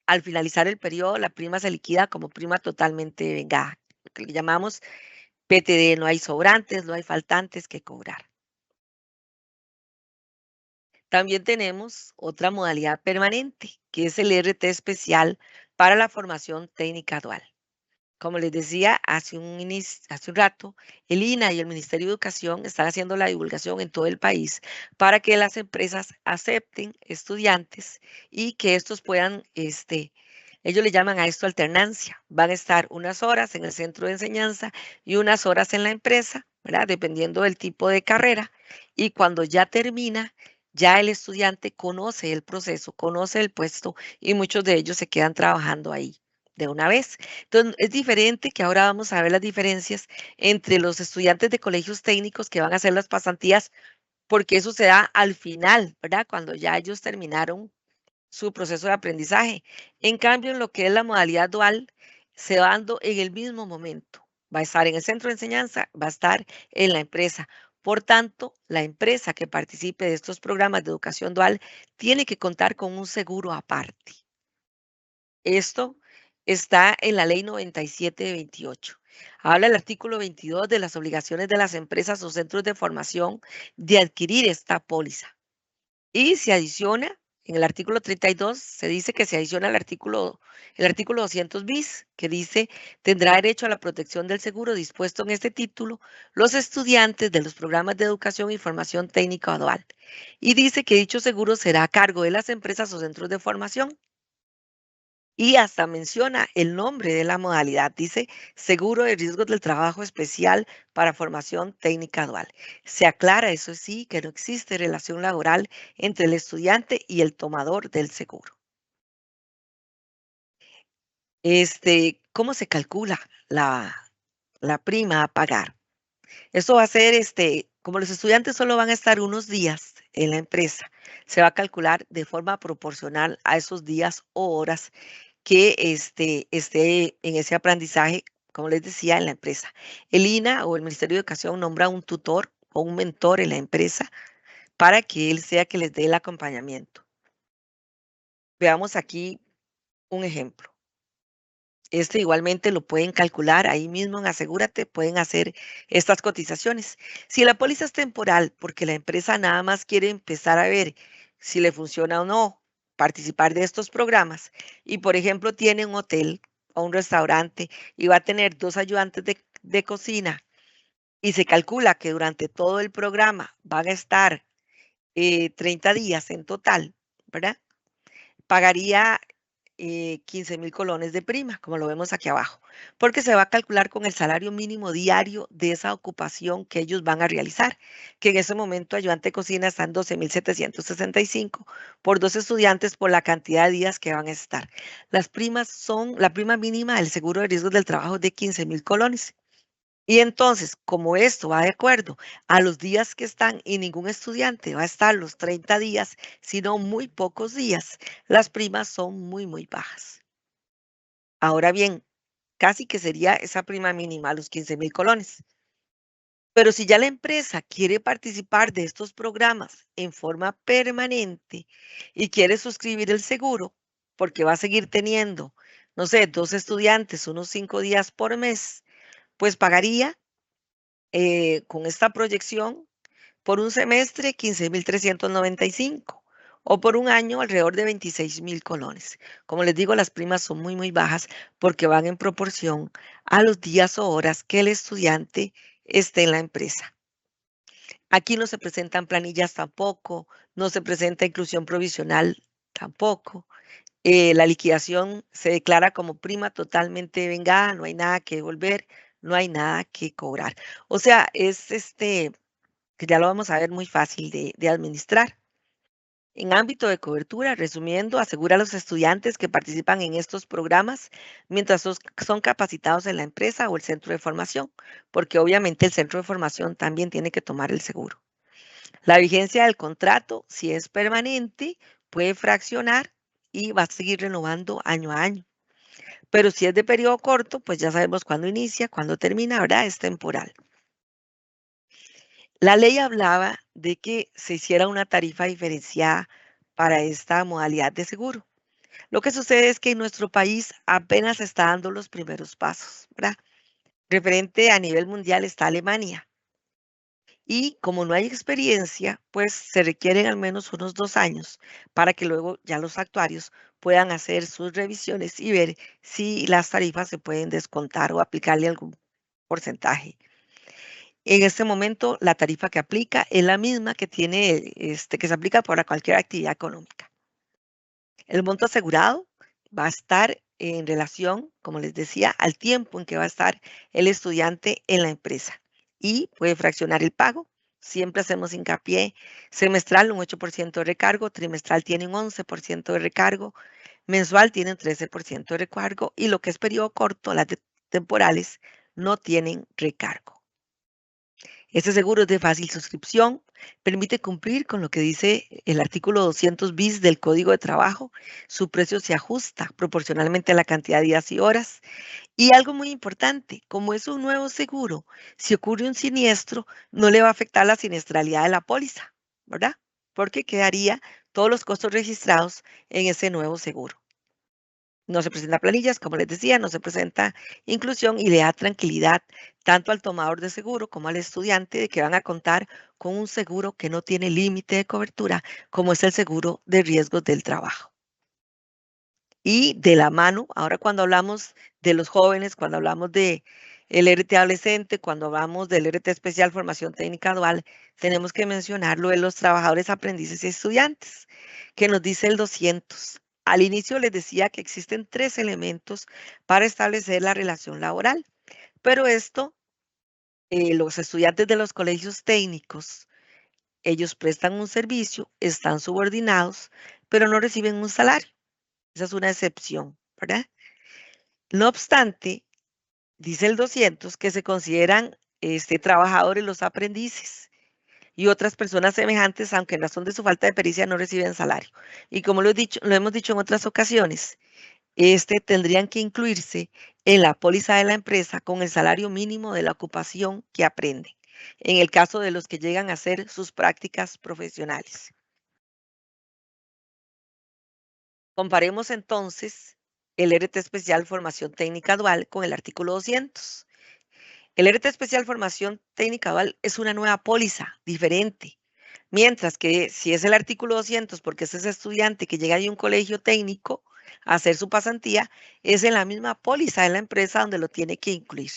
Al finalizar el periodo, la prima se liquida como prima totalmente vengada, lo que le llamamos PTD. No hay sobrantes, no hay faltantes que cobrar. También tenemos otra modalidad permanente, que es el RT especial para la formación técnica dual. Como les decía hace un rato, el INAH y el Ministerio de Educación están haciendo la divulgación en todo el país para que las empresas acepten estudiantes y que estos puedan, ellos le llaman a esto alternancia. Van a estar unas horas en el centro de enseñanza y unas horas en la empresa, ¿verdad? Dependiendo del tipo de carrera. Y cuando ya termina, ya el estudiante conoce el proceso, conoce el puesto y muchos de ellos se quedan trabajando ahí de una vez. Entonces, es diferente que ahora vamos a ver las diferencias entre los estudiantes de colegios técnicos que van a hacer las pasantías, porque eso se da al final, ¿verdad? Cuando ya ellos terminaron su proceso de aprendizaje. En cambio, en lo que es la modalidad dual, se va dando en el mismo momento. Va a estar en el centro de enseñanza, va a estar en la empresa. Por tanto, la empresa que participe de estos programas de educación dual tiene que contar con un seguro aparte. Esto está en la ley 97 de 28. Habla el artículo 22 de las obligaciones de las empresas o centros de formación de adquirir esta póliza. Y se adiciona, en el artículo 32, se dice que se adiciona el artículo 200 bis, que dice, tendrá derecho a la protección del seguro dispuesto en este título los estudiantes de los programas de educación y formación técnica o dual. Y dice que dicho seguro será a cargo de las empresas o centros de formación. Y hasta menciona el nombre de la modalidad. Dice seguro de riesgos del trabajo especial para formación técnica dual. Se aclara, eso sí, que no existe relación laboral entre el estudiante y el tomador del seguro. ¿Cómo se calcula la prima a pagar? Esto va a ser, como los estudiantes solo van a estar unos días en la empresa, se va a calcular de forma proporcional a esos días o horas que esté en ese aprendizaje, como les decía, en la empresa. El INAH o el Ministerio de Educación nombra un tutor o un mentor en la empresa para que él sea que les dé el acompañamiento. Veamos aquí un ejemplo. Igualmente lo pueden calcular ahí mismo en Asegúrate, pueden hacer estas cotizaciones. Si la póliza es temporal, porque la empresa nada más quiere empezar a ver si le funciona o no participar de estos programas, y por ejemplo tiene un hotel o un restaurante y va a tener 2 ayudantes de cocina y se calcula que durante todo el programa van a estar 30 días en total, ¿verdad? Pagaría 15,000 colones de prima, como lo vemos aquí abajo, porque se va a calcular con el salario mínimo diario de esa ocupación que ellos van a realizar, que en ese momento ayudante de cocina está en 12,765 por 2 estudiantes por la cantidad de días que van a estar. La prima mínima del seguro de riesgos del trabajo es de 15,000 colones. Y entonces, como esto va de acuerdo a los días que están y ningún estudiante va a estar los 30 días, sino muy pocos días, las primas son muy, muy bajas. Ahora bien, casi que sería esa prima mínima, los 15,000 colones. Pero si ya la empresa quiere participar de estos programas en forma permanente y quiere suscribir el seguro, porque va a seguir teniendo, no sé, 2 estudiantes, unos 5 días por mes, pues pagaría con esta proyección, por un semestre 15,395 o por un año alrededor de 26,000 colones. Como les digo, las primas son muy, muy bajas porque van en proporción a los días o horas que el estudiante esté en la empresa. Aquí no se presentan planillas tampoco, no se presenta inclusión provisional tampoco. La liquidación se declara como prima totalmente vengada, no hay nada que devolver, no hay nada que cobrar. O sea, es que ya lo vamos a ver muy fácil de administrar. En ámbito de cobertura, resumiendo, asegura a los estudiantes que participan en estos programas mientras son capacitados en la empresa o el centro de formación, porque obviamente el centro de formación también tiene que tomar el seguro. La vigencia del contrato, si es permanente, puede fraccionar y va a seguir renovando año a año. Pero si es de periodo corto, pues ya sabemos cuándo inicia, cuándo termina, ¿verdad? Es temporal. La ley hablaba de que se hiciera una tarifa diferenciada para esta modalidad de seguro. Lo que sucede es que en nuestro país apenas está dando los primeros pasos, ¿verdad? Referente a nivel mundial está Alemania. Y como no hay experiencia, pues se requieren al menos unos 2 años para que luego ya los actuarios puedan hacer sus revisiones y ver si las tarifas se pueden descontar o aplicarle algún porcentaje. En este momento, la tarifa que aplica es la misma que tiene, que se aplica para cualquier actividad económica. El monto asegurado va a estar en relación, como les decía, al tiempo en que va a estar el estudiante en la empresa y puede fraccionar el pago. Siempre hacemos hincapié semestral un 8% de recargo, trimestral tiene un 11% de recargo, mensual tiene un 13% de recargo y lo que es periodo corto, las temporales, no tienen recargo. Este seguro es de fácil suscripción, permite cumplir con lo que dice el artículo 200 bis del Código de Trabajo. Su precio se ajusta proporcionalmente a la cantidad de días y horas. Y algo muy importante, como es un nuevo seguro, si ocurre un siniestro, no le va a afectar la siniestralidad de la póliza, ¿verdad? Porque quedaría todos los costos registrados en ese nuevo seguro. No se presenta planillas, como les decía, no se presenta inclusión y le da tranquilidad tanto al tomador de seguro como al estudiante de que van a contar con un seguro que no tiene límite de cobertura, como es el seguro de riesgos del trabajo. Y de la mano, ahora cuando hablamos de los jóvenes, cuando hablamos de el RT adolescente, cuando hablamos del RT especial formación técnica dual, tenemos que mencionar lo de los trabajadores, aprendices y estudiantes, que nos dice el 200. Al inicio les decía que existen 3 elementos para establecer la relación laboral, pero esto, los estudiantes de los colegios técnicos, ellos prestan un servicio, están subordinados, pero no reciben un salario. Esa es una excepción, ¿verdad? No obstante, dice el 200 que se consideran trabajadores los aprendices y otras personas semejantes, aunque en razón de su falta de pericia no reciben salario. Y como lo hemos dicho en otras ocasiones, tendrían que incluirse en la póliza de la empresa con el salario mínimo de la ocupación que aprenden, en el caso de los que llegan a hacer sus prácticas profesionales. Comparemos entonces el RT especial formación técnica dual con el artículo 200. El RT especial formación técnica dual es una nueva póliza diferente, mientras que si es el artículo 200, porque ese es estudiante que llega de un colegio técnico a hacer su pasantía, es en la misma póliza de la empresa donde lo tiene que incluir.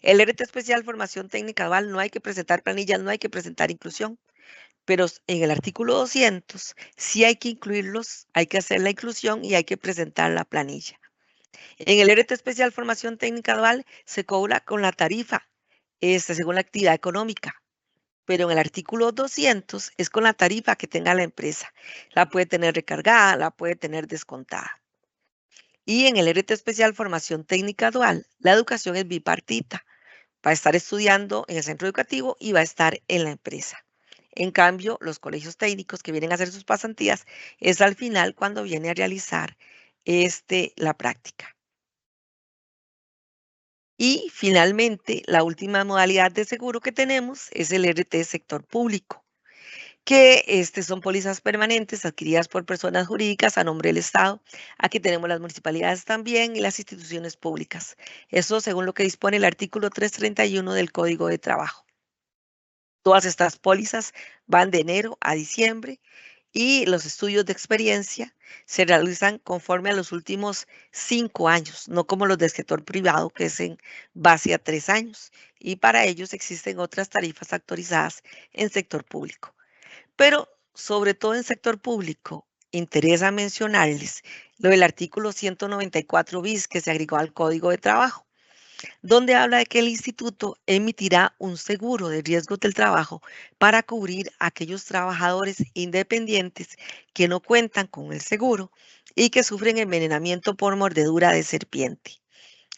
El RT especial formación técnica dual no hay que presentar planillas, no hay que presentar inclusión, pero en el artículo 200 sí hay que incluirlos, hay que hacer la inclusión y hay que presentar la planilla. En el RT especial formación técnica dual se cobra con la tarifa, según la actividad económica, pero en el artículo 200 es con la tarifa que tenga la empresa. La puede tener recargada, la puede tener descontada. Y en el RT especial formación técnica dual, la educación es bipartita. Va a estar estudiando en el centro educativo y va a estar en la empresa. En cambio, los colegios técnicos que vienen a hacer sus pasantías es al final cuando viene a realizar la práctica. Y finalmente, la última modalidad de seguro que tenemos es el RT sector público, que son pólizas permanentes adquiridas por personas jurídicas a nombre del Estado. Aquí tenemos las municipalidades también y las instituciones públicas. Eso según lo que dispone el artículo 331 del Código de Trabajo. Todas estas pólizas van de enero a diciembre y los estudios de experiencia se realizan conforme a los últimos 5 años, no como los del sector privado, que es en base a 3 años. Y para ellos existen otras tarifas actualizadas en sector público. Pero sobre todo en sector público, interesa mencionarles lo del artículo 194 bis que se agregó al Código de Trabajo, donde habla de que el instituto emitirá un seguro de riesgos del trabajo para cubrir a aquellos trabajadores independientes que no cuentan con el seguro y que sufren envenenamiento por mordedura de serpiente.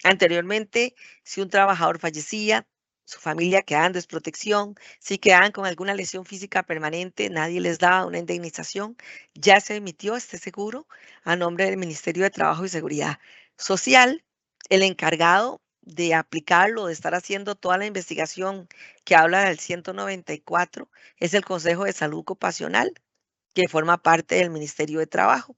Anteriormente, si un trabajador fallecía, su familia quedaba en desprotección, si quedaban con alguna lesión física permanente, nadie les daba una indemnización. Ya se emitió este seguro a nombre del Ministerio de Trabajo y Seguridad Social. El encargado de aplicarlo, de estar haciendo toda la investigación que habla del 194, es el Consejo de Salud Ocupacional, que forma parte del Ministerio de Trabajo.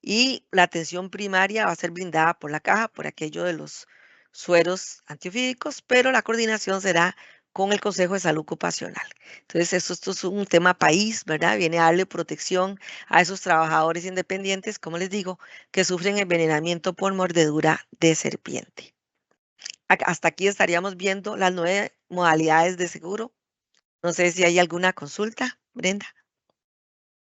Y la atención primaria va a ser brindada por la caja, por aquello de los sueros antiofídicos, pero la coordinación será con el Consejo de Salud Ocupacional. Entonces, esto es un tema país, ¿verdad? Viene a darle protección a esos trabajadores independientes, como les digo, que sufren envenenamiento por mordedura de serpiente. Hasta aquí estaríamos viendo las 9 modalidades de seguro. No sé si hay alguna consulta, Brenda.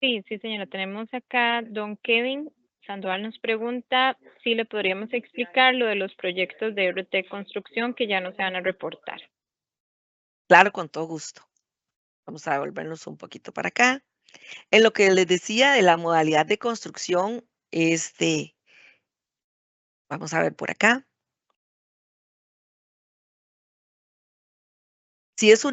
Sí, sí, señora. Tenemos acá don Kevin Sandoval nos pregunta si le podríamos explicar lo de los proyectos de RT Construcción que ya no se van a reportar. Claro, con todo gusto. Vamos a devolvernos un poquito para acá. En lo que les decía de la modalidad de construcción, vamos a ver por acá. Si es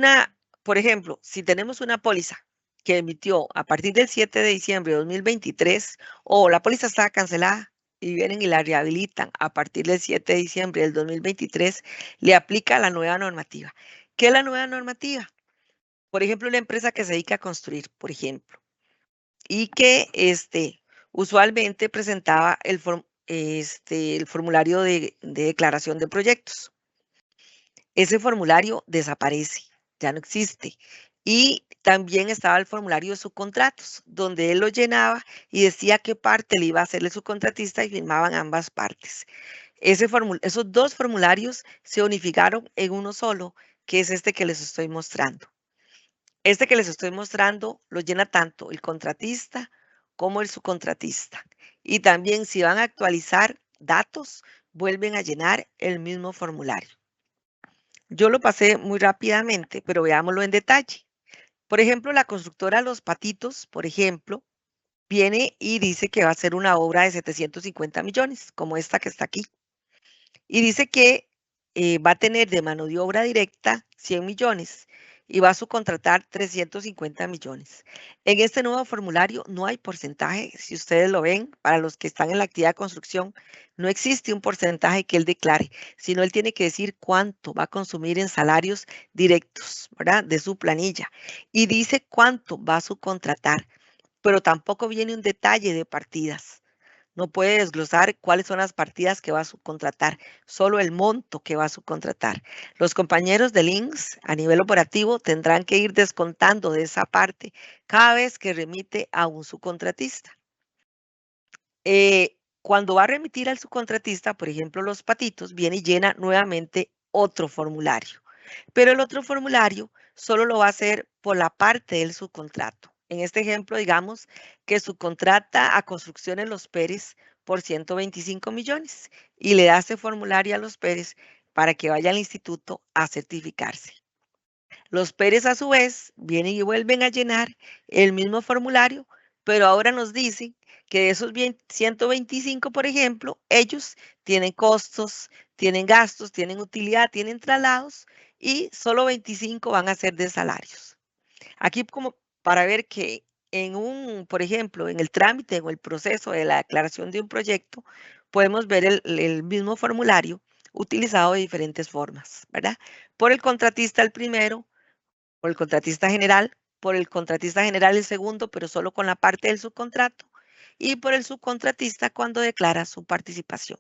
por ejemplo, si tenemos una póliza que emitió a partir del 7 de diciembre de 2023 o la póliza está cancelada y vienen y la rehabilitan a partir del 7 de diciembre del 2023, le aplica la nueva normativa. ¿Qué es la nueva normativa? Por ejemplo, una empresa que se dedica a construir, por ejemplo, y que usualmente presentaba el formulario de declaración de proyectos. Ese formulario desaparece, ya no existe. Y también estaba el formulario de subcontratos, donde él lo llenaba y decía qué parte le iba a hacer el subcontratista y firmaban ambas partes. Esos dos formularios se unificaron en uno solo, que es este que les estoy mostrando. Este que les estoy mostrando lo llena tanto el contratista como el subcontratista. Y también si van a actualizar datos, vuelven a llenar el mismo formulario. Yo lo pasé muy rápidamente, pero veámoslo en detalle. Por ejemplo, la constructora Los Patitos, por ejemplo, viene y dice que va a hacer una obra de 750 millones, como esta que está aquí. Y dice que va a tener de mano de obra directa 100 millones y va a subcontratar 350 millones. En este nuevo formulario no hay porcentaje, si ustedes lo ven, para los que están en la actividad de construcción, no existe un porcentaje que él declare, sino él tiene que decir cuánto va a consumir en salarios directos, ¿verdad? De su planilla. Y dice cuánto va a subcontratar, pero tampoco viene un detalle de partidas. No puede desglosar cuáles son las partidas que va a subcontratar, solo el monto que va a subcontratar. Los compañeros de links a nivel operativo tendrán que ir descontando de esa parte cada vez que remite a un subcontratista. Cuando va a remitir al subcontratista, por ejemplo, Los Patitos, viene y llena nuevamente otro formulario. Pero el otro formulario solo lo va a hacer por la parte del subcontrato. En este ejemplo, digamos que subcontrata a Construcciones Los Pérez por 125 millones y le da ese formulario a Los Pérez para que vaya al instituto a certificarse. Los Pérez, a su vez, vienen y vuelven a llenar el mismo formulario, pero ahora nos dicen que de esos 125, por ejemplo, ellos tienen costos, tienen gastos, tienen utilidad, tienen traslados y solo 25 van a ser de salarios. Aquí como para ver que por ejemplo, en el trámite o el proceso de la declaración de un proyecto, podemos ver el mismo formulario utilizado de diferentes formas, ¿verdad? Por el contratista el primero, por el contratista general, por el contratista general el segundo, pero solo con la parte del subcontrato, y por el subcontratista cuando declara su participación.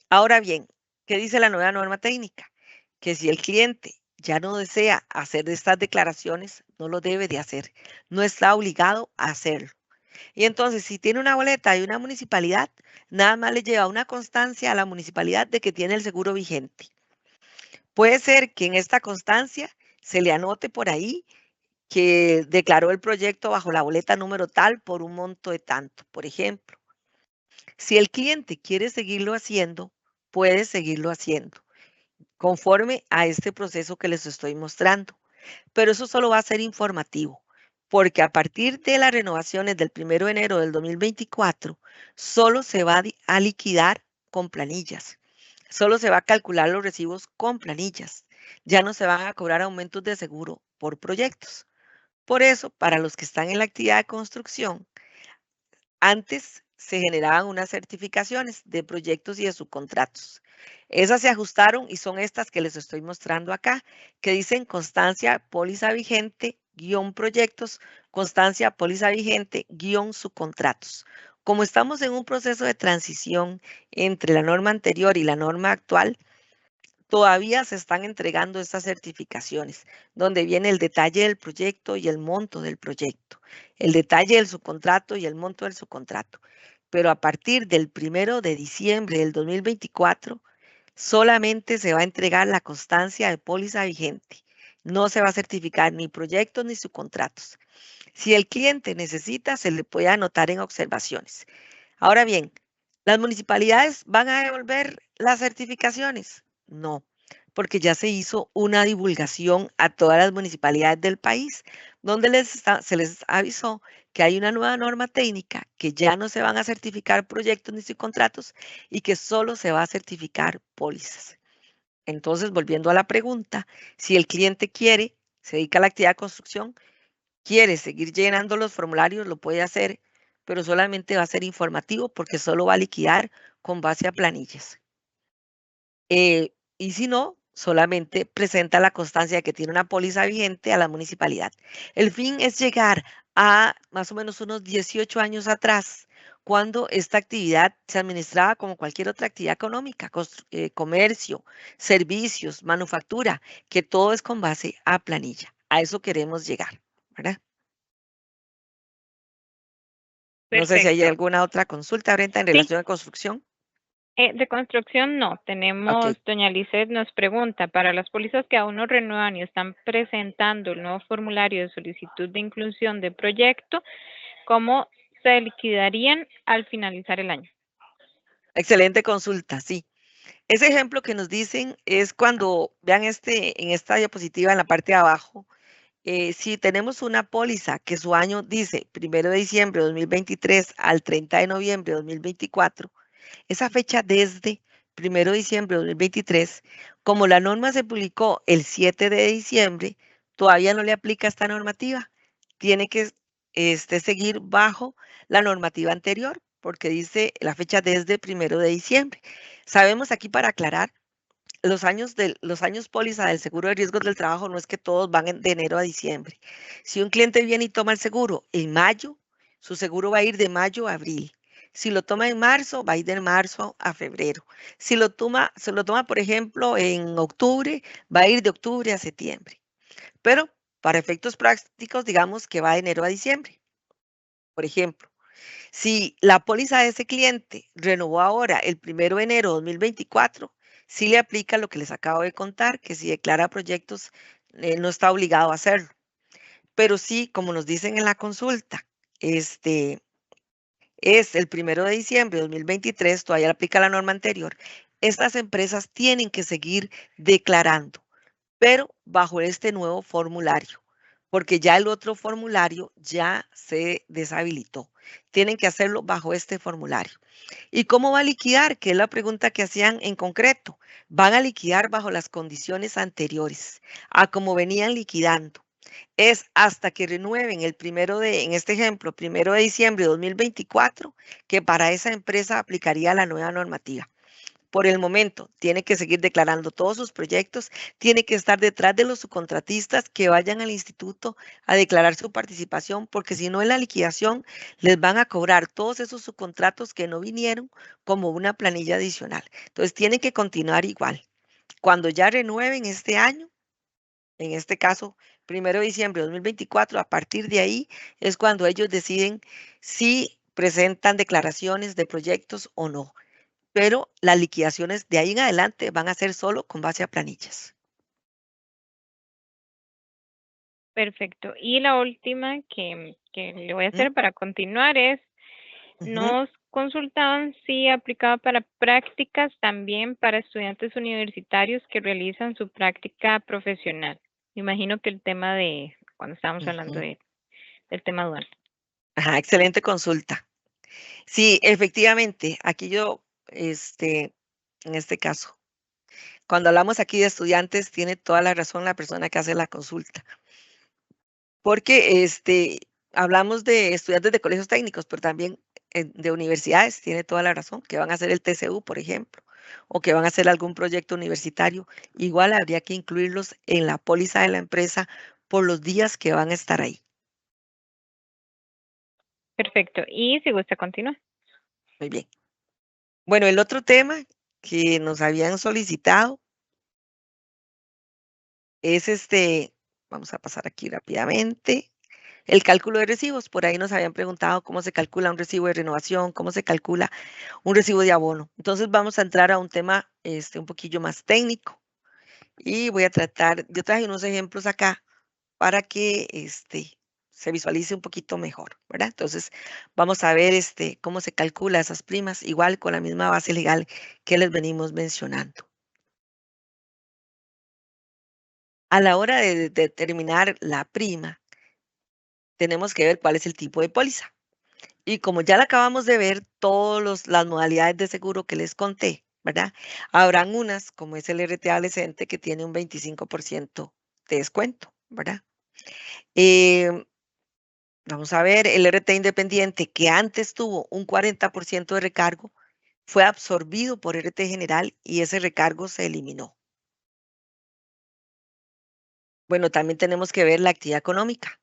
Ahora bien, ¿qué dice la nueva norma técnica? Que si el cliente ya no desea hacer estas declaraciones, no lo debe de hacer, no está obligado a hacerlo. Y entonces, si tiene una boleta de una municipalidad, nada más le lleva una constancia a la municipalidad de que tiene el seguro vigente. Puede ser que en esta constancia se le anote por ahí que declaró el proyecto bajo la boleta número tal por un monto de tanto, por ejemplo. Si el cliente quiere seguirlo haciendo, puede seguirlo haciendo, conforme a este proceso que les estoy mostrando. Pero eso solo va a ser informativo, porque a partir de las renovaciones del 1 de enero del 2024, solo se va a liquidar con planillas. Solo se va a calcular los recibos con planillas. Ya no se van a cobrar aumentos de seguro por proyectos. Por eso, para los que están en la actividad de construcción, antes se generaban unas certificaciones de proyectos y de subcontratos. Esas se ajustaron y son estas que les estoy mostrando acá, que dicen constancia póliza vigente, guión proyectos, constancia póliza vigente, guión subcontratos. Como estamos en un proceso de transición entre la norma anterior y la norma actual, todavía se están entregando estas certificaciones, donde viene el detalle del proyecto y el monto del proyecto, el detalle del subcontrato y el monto del subcontrato. Pero a partir del 1 de diciembre del 2024, solamente se va a entregar la constancia de póliza vigente. No se va a certificar ni proyectos ni subcontratos. Si el cliente necesita, se le puede anotar en observaciones. Ahora bien, ¿las municipalidades van a devolver las certificaciones? No, porque ya se hizo una divulgación a todas las municipalidades del país, donde se les avisó que hay una nueva norma técnica, que ya no se van a certificar proyectos ni contratos y que solo se va a certificar pólizas. Entonces, volviendo a la pregunta, si el cliente quiere, se dedica a la actividad de construcción, quiere seguir llenando los formularios, lo puede hacer, pero solamente va a ser informativo porque solo va a liquidar con base a planillas. Y si no, solamente presenta la constancia de que tiene una póliza vigente a la municipalidad. El fin es llegar a más o menos unos 18 años atrás, cuando esta actividad se administraba como cualquier otra actividad económica, comercio, servicios, manufactura, que todo es con base a planilla. A eso queremos llegar, ¿verdad? No sé si hay Perfecto. alguna otra consulta, Brenda, en Sí, relación a construcción. de construcción no. Ok, Tenemos, doña Lizeth nos pregunta, para las pólizas que aún no renuevan y están presentando el nuevo formulario de solicitud de inclusión de proyecto, ¿cómo se liquidarían al finalizar el año? excelente consulta, sí. Ese ejemplo que nos dicen es cuando, vean en esta diapositiva en la parte de abajo, si tenemos una póliza que su año dice 1 de diciembre de 2023 al 30 de noviembre de 2024, esa fecha desde 1 de diciembre de 2023, como la norma se publicó el 7 de diciembre, todavía no le aplica esta normativa. Tiene que seguir bajo la normativa anterior, porque dice la fecha desde 1 de diciembre. Sabemos aquí para aclarar, los años póliza del seguro de riesgos del trabajo no es que todos van de enero a diciembre. Si un cliente viene y toma el seguro en mayo, su seguro va a ir de mayo a abril. Si lo toma en marzo, va a ir de marzo a febrero. Si se lo toma, por ejemplo, en octubre, va a ir de octubre a septiembre. Pero para efectos prácticos, digamos que va de enero a diciembre. Por ejemplo, si la póliza de ese cliente renovó ahora el 1 de enero de 2024, sí le aplica lo que les acabo de contar, que si declara proyectos, no está obligado a hacerlo. Pero sí, como nos dicen en la consulta, este es el 1 de diciembre de 2023, todavía le aplica la norma anterior. Estas empresas tienen que seguir declarando, pero bajo este nuevo formulario, porque ya el otro formulario ya se deshabilitó. Tienen que hacerlo bajo este formulario. ¿Y cómo va a liquidar? Que es la pregunta que hacían en concreto. Van a liquidar bajo las condiciones anteriores, a como venían liquidando. Es hasta que renueven en este ejemplo, 1 de diciembre de 2024, que para esa empresa aplicaría la nueva normativa. Por el momento, tiene que seguir declarando todos sus proyectos, tiene que estar detrás de los subcontratistas que vayan al instituto a declarar su participación, porque si no en la liquidación les van a cobrar todos esos subcontratos que no vinieron como una planilla adicional. Entonces, tienen que continuar igual. Cuando ya renueven este año, en este caso, 1 de diciembre de 2024, a partir de ahí es cuando ellos deciden si presentan declaraciones de proyectos o no, pero las liquidaciones de ahí en adelante van a ser solo con base a planillas. Perfecto. Y la última que le voy a ¿Mm? hacer para continuar es, Ujú, nos consultaban si aplicaba para prácticas también para estudiantes universitarios que realizan su práctica profesional. Me imagino que el tema de, cuando estábamos hablando ujú. del tema dual. Ajá, excelente consulta. Sí, efectivamente, aquí yo, en este caso, cuando hablamos aquí de estudiantes, tiene toda la razón la persona que hace la consulta, porque hablamos de estudiantes de colegios técnicos, pero también de universidades, tiene toda la razón, que van a hacer el TCU, por ejemplo, o que van a hacer algún proyecto universitario. Igual habría que incluirlos en la póliza de la empresa por los días que van a estar ahí. Perfecto. Y si gusta continuar. Muy bien. Bueno, el otro tema que nos habían solicitado es vamos a pasar aquí rápidamente, el cálculo de recibos. Por ahí nos habían preguntado cómo se calcula un recibo de renovación, cómo se calcula un recibo de abono. Entonces vamos a entrar a un tema un poquillo más técnico y voy a tratar, yo traje unos ejemplos acá para que se visualice un poquito mejor, ¿verdad? Entonces vamos a ver cómo se calcula esas primas, igual con la misma base legal que les venimos mencionando. A la hora de determinar la prima, tenemos que ver cuál es el tipo de póliza. Y como ya la acabamos de ver, todas las modalidades de seguro que les conté, ¿verdad? Habrán unas, como es el RT adolescente, que tiene un 25% de descuento, ¿verdad? Em, Vamos a ver, el RT independiente, que antes tuvo un 40% de recargo, fue absorbido por RT general y ese recargo se eliminó. Bueno, también tenemos que ver la actividad económica,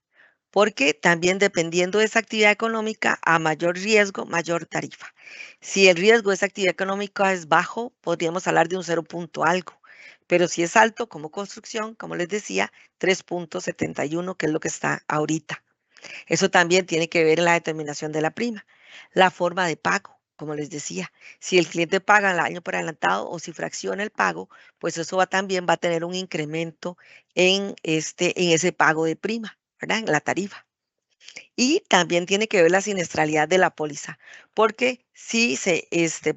porque también dependiendo de esa actividad económica, a mayor riesgo, mayor tarifa. Si el riesgo de esa actividad económica es bajo, podríamos hablar de un 0 punto algo, pero si es alto, como construcción, como les decía, 3,71, que es lo que está ahorita. Eso también tiene que ver en la determinación de la prima. La forma de pago, como les decía, si el cliente paga el año por adelantado o si fracciona el pago, pues eso también va a tener un incremento en ese pago de prima, ¿verdad? En la tarifa. Y también tiene que ver la siniestralidad de la póliza, porque si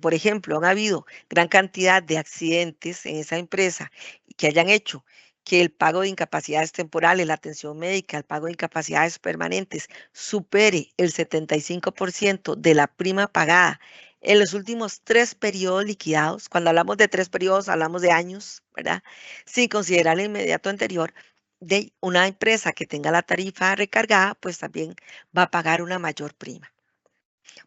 por ejemplo, han habido gran cantidad de accidentes en esa empresa que hayan hecho que el pago de incapacidades temporales, la atención médica, el pago de incapacidades permanentes supere el 75% de la prima pagada en los últimos 3 periodos liquidados. Cuando hablamos de 3 periodos, hablamos de años, ¿verdad? Sin considerar el inmediato anterior, de una empresa que tenga la tarifa recargada, pues también va a pagar una mayor prima.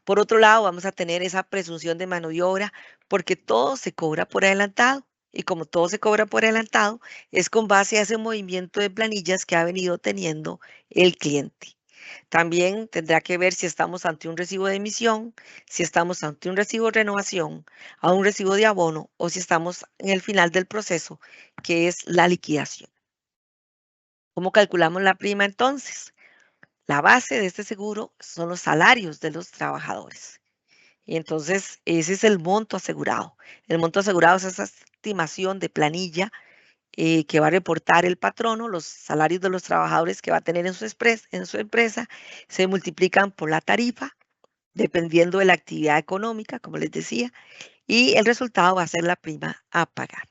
Por otro lado, vamos a tener esa presunción de mano de obra porque todo se cobra por adelantado. Y como todo se cobra por adelantado, es con base a ese movimiento de planillas que ha venido teniendo el cliente. También tendrá que ver si estamos ante un recibo de emisión, si estamos ante un recibo de renovación, a un recibo de abono o si estamos en el final del proceso, que es la liquidación. ¿Cómo calculamos la prima entonces? La base de este seguro son los salarios de los trabajadores. Y entonces ese es el monto asegurado. El monto asegurado es esa estimación de planilla que va a reportar el patrono, los salarios de los trabajadores que va a tener en su empresa, se multiplican por la tarifa, dependiendo de la actividad económica, como les decía, y el resultado va a ser la prima a pagar.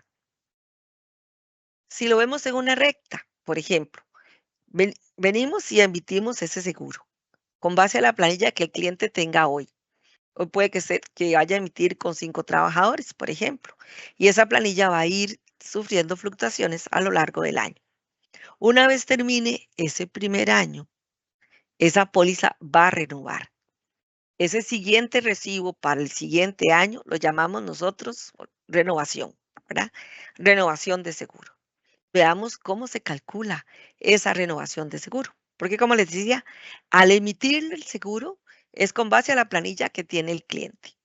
Si lo vemos en una recta, por ejemplo, venimos y emitimos ese seguro con base a la planilla que el cliente tenga hoy. Hoy puede que vaya a emitir con 5 trabajadores, por ejemplo, y esa planilla va a ir sufriendo fluctuaciones a lo largo del año. Una vez termine ese primer año, esa póliza va a renovar. Ese siguiente recibo para el siguiente año lo llamamos nosotros renovación, ¿verdad? Renovación de seguro. Veamos cómo se calcula esa renovación de seguro. Porque como les decía, al emitir el seguro es con base a la planilla que tiene el cliente.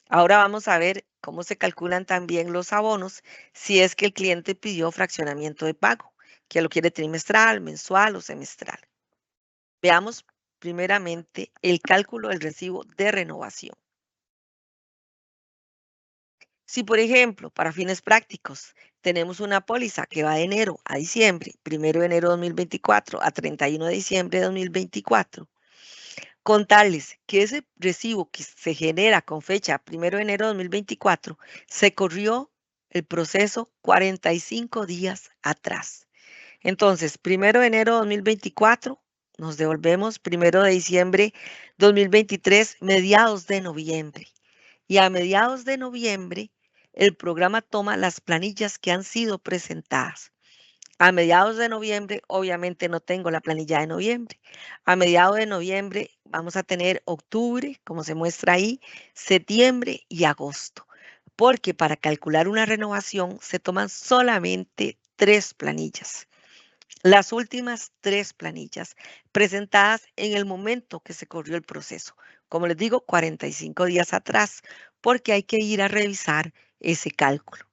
Ahora vamos a ver cómo se calculan también los abonos si es que el cliente pidió fraccionamiento de pago, que lo quiere trimestral, mensual o semestral. Veamos primeramente el cálculo del recibo de renovación. Si, por ejemplo, para fines prácticos, tenemos una póliza que va de enero a diciembre, 1 de enero de 2024 a 31 de diciembre de 2024, contarles que ese recibo que se genera con fecha 1 de enero de 2024 se corrió el proceso 45 días atrás. Entonces, 1 de enero de 2024, nos devolvemos 1 de diciembre 2023, mediados de noviembre. Y a mediados de noviembre, el programa toma las planillas que han sido presentadas. A mediados de noviembre, obviamente no tengo la planilla de noviembre. A mediados de noviembre vamos a tener octubre, como se muestra ahí, septiembre y agosto. Porque para calcular una renovación se toman solamente 3 planillas. Las últimas 3 planillas presentadas en el momento que se corrió el proceso. Como les digo, 45 días atrás, porque hay que ir a revisar ese cálculo.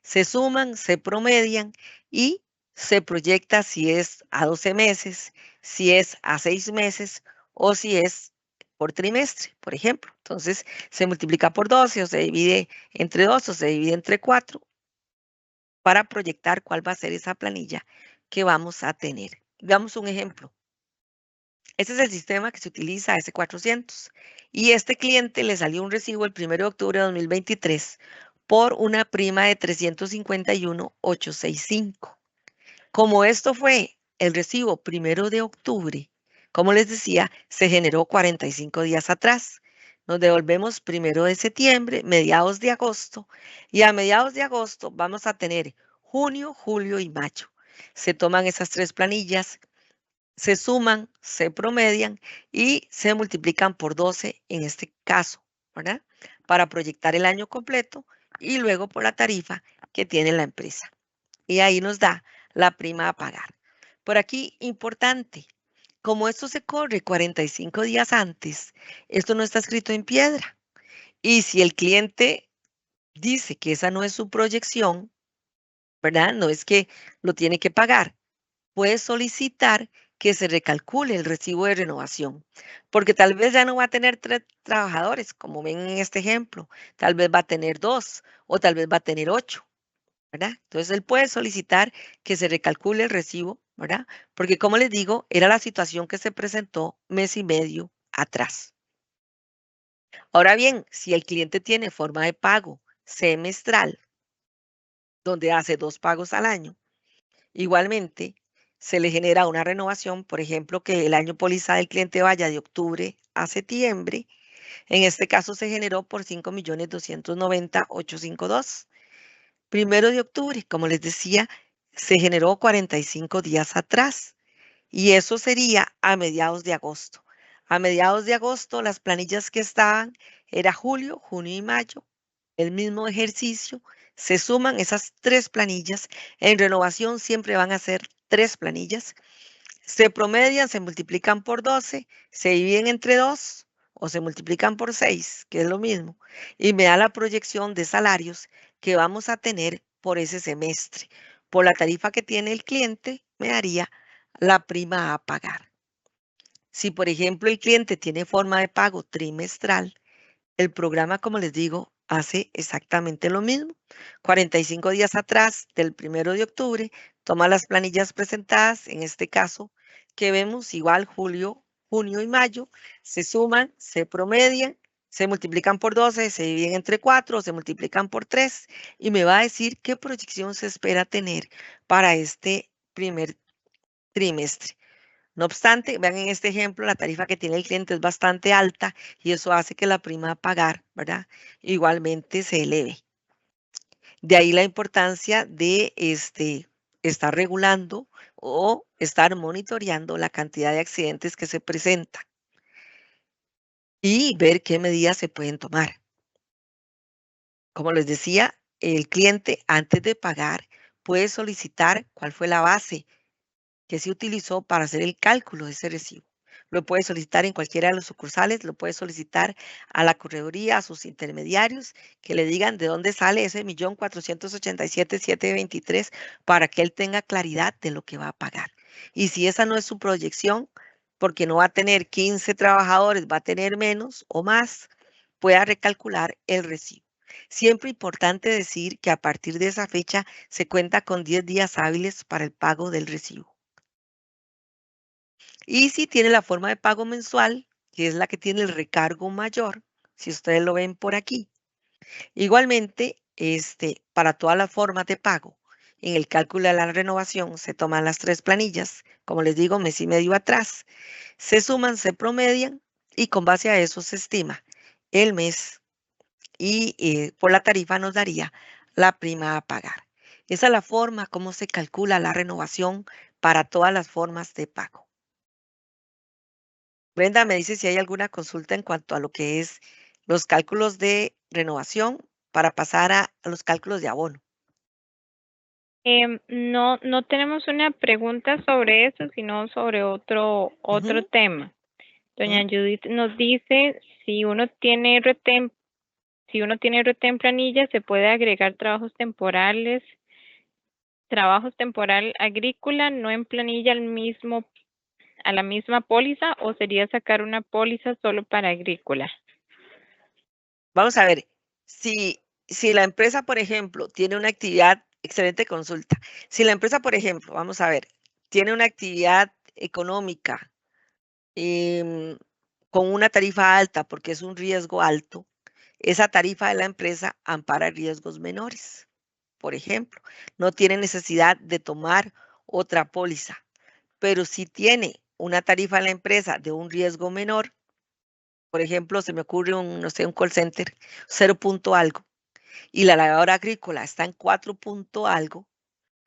Se suman, se promedian y se proyecta si es a 12 meses, si es a 6 meses o si es por trimestre, por ejemplo. Entonces, se multiplica por 12 o se divide entre 2 o se divide entre 4 para proyectar cuál va a ser esa planilla que vamos a tener. Veamos un ejemplo. Este es el sistema que se utiliza S400 y este cliente le salió un recibo el 1 de octubre de 2023 por una prima de 351,865. Como esto fue el recibo 1 de octubre, como les decía, se generó 45 días atrás. Nos devolvemos 1 de septiembre, mediados de agosto, y a mediados de agosto vamos a tener junio, julio y mayo. Se toman esas 3 planillas, se suman, se promedian y se multiplican por 12 en este caso, ¿verdad? Para proyectar el año completo y luego por la tarifa que tiene la empresa. Y ahí nos da la prima a pagar. Por aquí, importante, como esto se corre 45 días antes, esto no está escrito en piedra. Y si el cliente dice que esa no es su proyección, ¿verdad? No es que lo tiene que pagar, puede solicitar que se recalcule el recibo de renovación, porque tal vez ya no va a tener 3 trabajadores, como ven en este ejemplo, tal vez va a tener 2 o tal vez va a tener 8, ¿verdad? Entonces él puede solicitar que se recalcule el recibo, ¿verdad? Porque como les digo, era la situación que se presentó mes y medio atrás. Ahora bien, si el cliente tiene forma de pago semestral, donde hace 2 pagos al año, igualmente, se le genera una renovación, por ejemplo, que el año póliza del cliente vaya de octubre a septiembre. En este caso se generó por 5.290.852. 1 de octubre, como les decía, se generó 45 días atrás y eso sería a mediados de agosto. A mediados de agosto, las planillas que estaban era julio, junio y mayo, el mismo ejercicio, se suman esas 3 planillas. En renovación siempre van a ser 3 planillas. Se promedian, se multiplican por 12, se dividen entre 2 o se multiplican por 6, que es lo mismo, y me da la proyección de salarios que vamos a tener por ese semestre. Por la tarifa que tiene el cliente, me daría la prima a pagar. Si, por ejemplo, el cliente tiene forma de pago trimestral, el programa, como les digo, hace exactamente lo mismo. 45 días atrás del 1 de octubre, toma las planillas presentadas, en este caso, que vemos igual julio, junio y mayo, se suman, se promedian, se multiplican por 12, se dividen entre 4, se multiplican por 3 y me va a decir qué proyección se espera tener para este primer trimestre. No obstante, vean en este ejemplo, la tarifa que tiene el cliente es bastante alta y eso hace que la prima a pagar, ¿verdad? Igualmente se eleve. De ahí la importancia de estar regulando o estar monitoreando la cantidad de accidentes que se presentan y ver qué medidas se pueden tomar. Como les decía, el cliente antes de pagar puede solicitar cuál fue la base que se utilizó para hacer el cálculo de ese recibo. Lo puede solicitar en cualquiera de los sucursales, lo puede solicitar a la correduría, a sus intermediarios, que le digan de dónde sale ese 1.487.723 para que él tenga claridad de lo que va a pagar. Y si esa no es su proyección, porque no va a tener 15 trabajadores, va a tener menos o más, pueda recalcular el recibo. Siempre importante decir que a partir de esa fecha se cuenta con 10 días hábiles para el pago del recibo. Y si tiene la forma de pago mensual, que es la que tiene el recargo mayor, si ustedes lo ven por aquí. Igualmente, para todas las formas de pago, en el cálculo de la renovación se toman las 3 planillas, como les digo, mes y medio atrás, se suman, se promedian y con base a eso se estima el mes y por la tarifa nos daría la prima a pagar. Esa es la forma como se calcula la renovación para todas las formas de pago. Brenda me dice si hay alguna consulta en cuanto a lo que es los cálculos de renovación para pasar a los cálculos de abono. No, no tenemos una pregunta sobre eso, sino sobre otro Ujú, tema. Doña ujú. Judith nos dice si uno tiene RT en planilla, se puede agregar trabajos temporal agrícola, no en planilla a la misma póliza, o sería sacar una póliza solo para agrícola. Vamos a ver, si la empresa, por ejemplo, tiene una actividad, excelente consulta. Si la empresa, por ejemplo, vamos a ver, tiene una actividad económica em, con una tarifa alta porque es un riesgo alto, esa tarifa de la empresa ampara riesgos menores. Por ejemplo, no tiene necesidad de tomar otra póliza, pero si tiene una tarifa en la empresa de un riesgo menor, por ejemplo, se me ocurre no sé, un call center, 0 punto algo, y la lavadora agrícola está en 4 punto algo,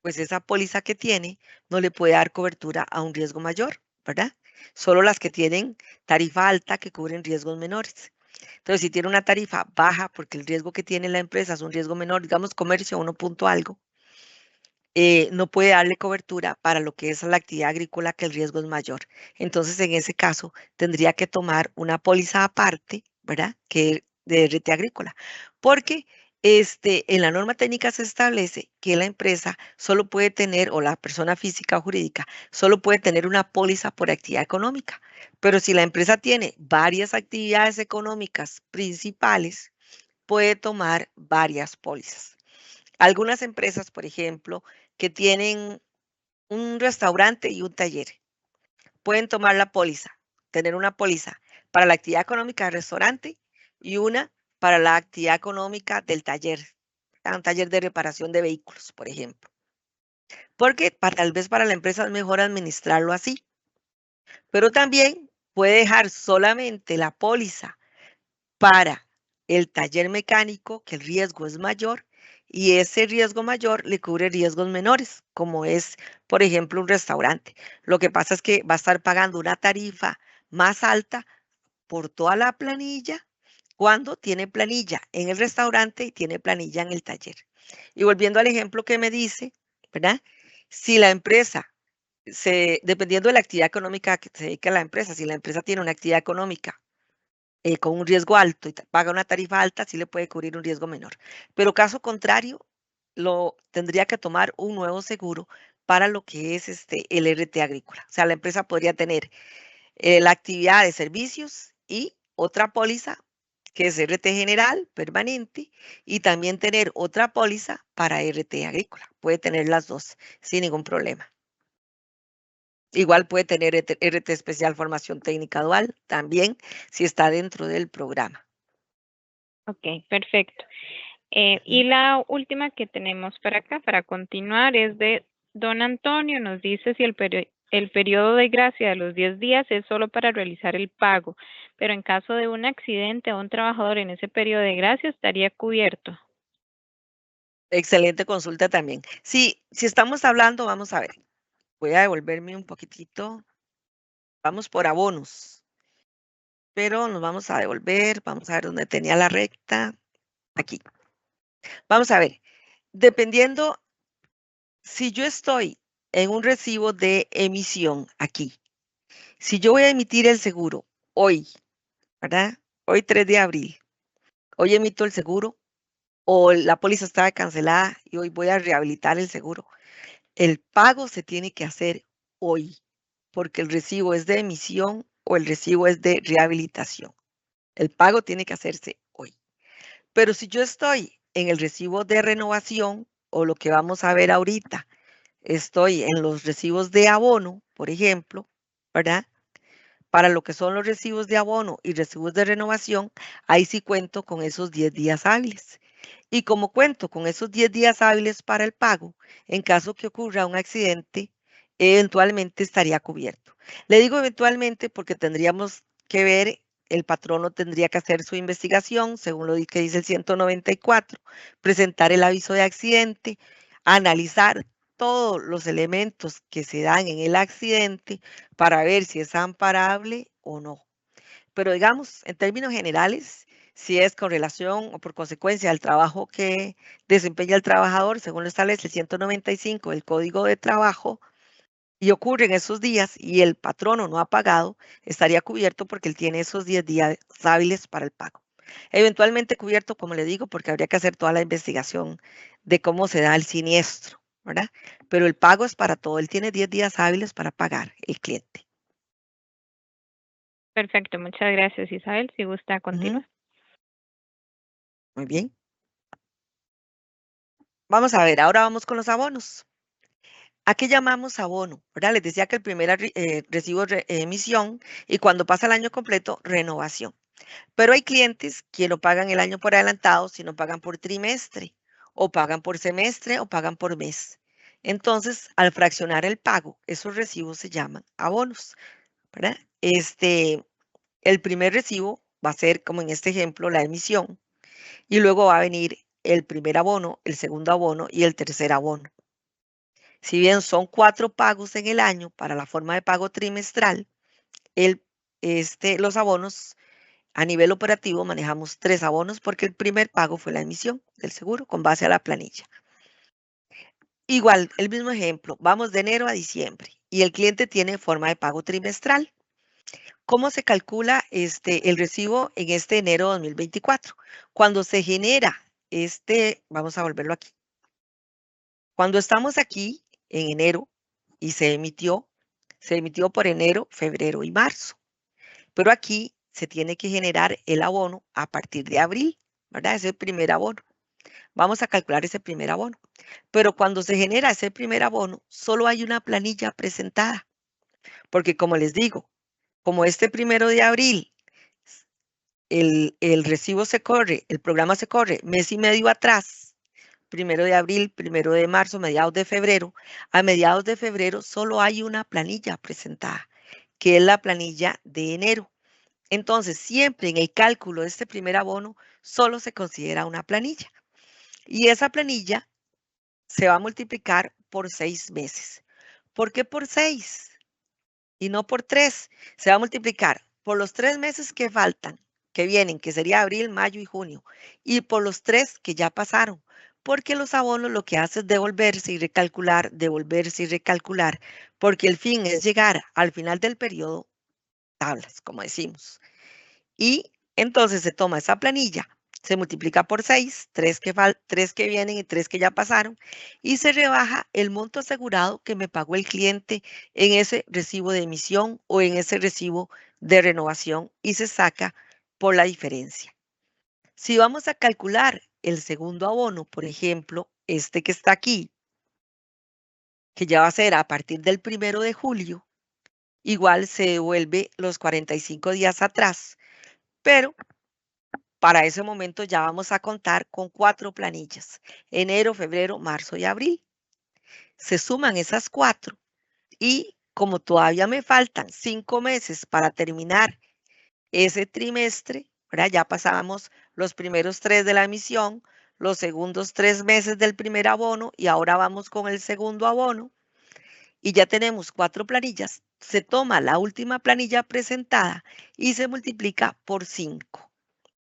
pues esa póliza que tiene no le puede dar cobertura a un riesgo mayor, ¿verdad? Solo las que tienen tarifa alta que cubren riesgos menores. Entonces, si tiene una tarifa baja, porque el riesgo que tiene la empresa es un riesgo menor, digamos comercio 1 punto algo, no puede darle cobertura para lo que es la actividad agrícola, que el riesgo es mayor. Entonces, en ese caso, tendría que tomar una póliza aparte, ¿verdad? Que de RT agrícola, porque en la norma técnica se establece que la empresa solo puede tener, o la persona física o jurídica, solo puede tener una póliza por actividad económica. Pero si la empresa tiene varias actividades económicas principales, puede tomar varias pólizas. Algunas empresas, por ejemplo, que tienen un restaurante y un taller, pueden tomar la póliza, tener una póliza para la actividad económica del restaurante y una para la actividad económica del taller, un taller de reparación de vehículos, por ejemplo. Porque tal vez para la empresa es mejor administrarlo así, pero también puede dejar solamente la póliza para el taller mecánico, que el riesgo es mayor, y ese riesgo mayor le cubre riesgos menores, como es, por ejemplo, un restaurante. Lo que pasa es que va a estar pagando una tarifa más alta por toda la planilla cuando tiene planilla en el restaurante y tiene planilla en el taller. Y volviendo al ejemplo que me dice, ¿verdad? Si la empresa, dependiendo de la actividad económica que se dedica a la empresa, si la empresa tiene una actividad económica con un riesgo alto y paga una tarifa alta, sí le puede cubrir un riesgo menor. Pero caso contrario, lo tendría que tomar un nuevo seguro para lo que es el RT agrícola. O sea, la empresa podría tener la actividad de servicios y otra póliza que es RT general, permanente, y también tener otra póliza para RT agrícola. Puede tener las dos sin ningún problema. Igual puede tener RT especial formación técnica dual también si está dentro del programa. Ok, perfecto. Y Ujú. la última que tenemos para acá, para continuar, es de don Antonio. Nos dice si el periodo de gracia de los 10 días es solo para realizar el pago, pero en caso de un accidente a un trabajador en ese periodo de gracia estaría cubierto. Excelente consulta también. Sí, si estamos hablando, vamos a ver, voy a devolverme un poquitito. Vamos por abonos, pero nos vamos a devolver, vamos a ver dónde tenía la recta. Aquí. Vamos a ver, dependiendo, si yo estoy en un recibo de emisión aquí, si yo voy a emitir el seguro hoy, ¿verdad? Hoy 3 de abril, hoy emito el seguro o la póliza estaba cancelada y hoy voy a rehabilitar el seguro. El pago se tiene que hacer hoy, porque el recibo es de emisión o el recibo es de rehabilitación. El pago tiene que hacerse hoy. Pero si yo estoy en el recibo de renovación, o lo que vamos a ver ahorita, estoy en los recibos de abono, por ejemplo, ¿verdad? Para lo que son los recibos de abono y recibos de renovación, ahí sí cuento con esos 10 días hábiles. Y como cuento con esos 10 días hábiles para el pago, en caso que ocurra un accidente, eventualmente estaría cubierto. Le digo eventualmente porque tendríamos que ver, el patrono tendría que hacer su investigación, según lo que dice el 194, presentar el aviso de accidente, analizar todos los elementos que se dan en el accidente para ver si es amparable o no. Pero digamos, en términos generales, si es con relación o por consecuencia del trabajo que desempeña el trabajador, según lo establece el 195 del Código de Trabajo, y ocurre en esos días y el patrono no ha pagado, estaría cubierto porque él tiene esos 10 días hábiles para el pago. Eventualmente cubierto, como le digo, porque habría que hacer toda la investigación de cómo se da el siniestro, ¿verdad? Pero el pago es para todo. Él tiene 10 días hábiles para pagar, el cliente. Perfecto, muchas gracias, Isabel. Si gusta Ujú, continuar. muy bien. Vamos a ver, ahora vamos con los abonos. ¿A qué llamamos abono? ¿Verdad? Les decía que el primer recibo es emisión y cuando pasa el año completo, renovación. Pero hay clientes que no pagan el año por adelantado, sino pagan por trimestre, o pagan por semestre, o pagan por mes. Entonces, al fraccionar el pago, esos recibos se llaman abonos, ¿verdad? El primer recibo va a ser, como en este ejemplo, la emisión, y luego va a venir el primer abono, el segundo abono y el tercer abono. Si bien son 4 pagos en el año para la forma de pago trimestral, el, los abonos a nivel operativo manejamos 3 abonos porque el primer pago fue la emisión del seguro con base a la planilla. Igual, el mismo ejemplo, vamos de enero a diciembre y el cliente tiene forma de pago trimestral. ¿Cómo se calcula el recibo en este enero 2024? Cuando se genera vamos a volverlo aquí. Cuando estamos aquí en enero y se emitió por enero, febrero y marzo. Pero aquí se tiene que generar el abono a partir de abril, ¿verdad? Es el primer abono. Vamos a calcular ese primer abono. Pero cuando se genera ese primer abono, solo hay una planilla presentada. Porque como les digo, como este 1 de abril, el recibo se corre, el programa se corre mes y medio atrás, 1 de abril, 1 de marzo, mediados de febrero. A mediados de febrero solo hay una planilla presentada, que es la planilla de enero. Entonces, siempre en el cálculo de este primer abono, solo se considera una planilla. Y esa planilla se va a multiplicar por 6 meses. ¿Por qué por 6 y no por 3? Se va a multiplicar por los 3 meses que faltan, que vienen, que sería abril, mayo y junio, y por los 3 que ya pasaron. Porque los abonos lo que hace es devolverse y recalcular, porque el fin es llegar al final del periodo, tablas, como decimos. Y entonces se toma esa planilla, se multiplica por 6, 3 que vienen y 3 que ya pasaron, y se rebaja el monto asegurado que me pagó el cliente en ese recibo de emisión o en ese recibo de renovación y se saca por la diferencia. Si vamos a calcular el segundo abono, por ejemplo, este que está aquí, que ya va a ser a partir del 1 de julio, igual se devuelve los 45 días atrás, pero para ese momento ya vamos a contar con 4 planillas, enero, febrero, marzo y abril. Se suman esas 4 y como todavía me faltan 5 meses para terminar ese trimestre, ¿verdad? Ya pasamos los primeros 3 de la emisión, los segundos 3 meses del primer abono y ahora vamos con el segundo abono y ya tenemos 4 planillas. Se toma la última planilla presentada y se multiplica por 5.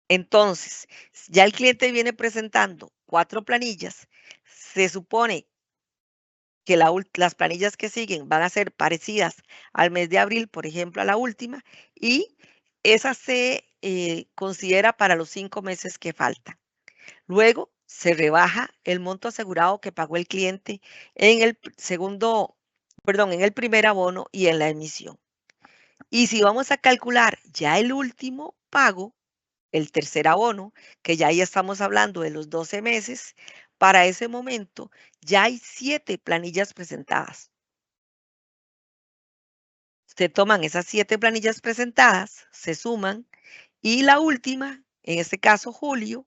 Entonces, ya el cliente viene presentando 4 planillas, se supone que las planillas que siguen van a ser parecidas al mes de abril, por ejemplo, a la última, y esa se considera para los 5 meses que faltan. Luego se rebaja el monto asegurado que pagó el cliente en el en el primer abono y en la emisión. Y si vamos a calcular ya el último pago, el tercer abono, que ya ahí estamos hablando de los 12 meses, para ese momento ya hay 7 planillas presentadas. Se toman esas 7 planillas presentadas, se suman y la última, en este caso julio,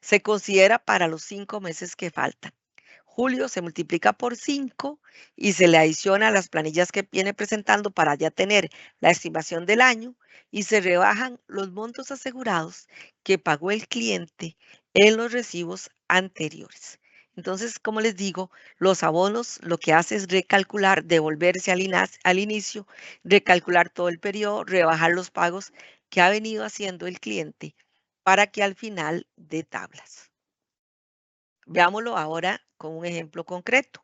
se considera para los 5 meses que faltan. Julio se multiplica por 5 y se le adiciona a las planillas que viene presentando para ya tener la estimación del año y se rebajan los montos asegurados que pagó el cliente en los recibos anteriores. Entonces, como les digo, los abonos lo que hace es recalcular, devolverse al inicio, recalcular todo el periodo, rebajar los pagos que ha venido haciendo el cliente para que al final dé tablas. Veámoslo ahora con un ejemplo concreto.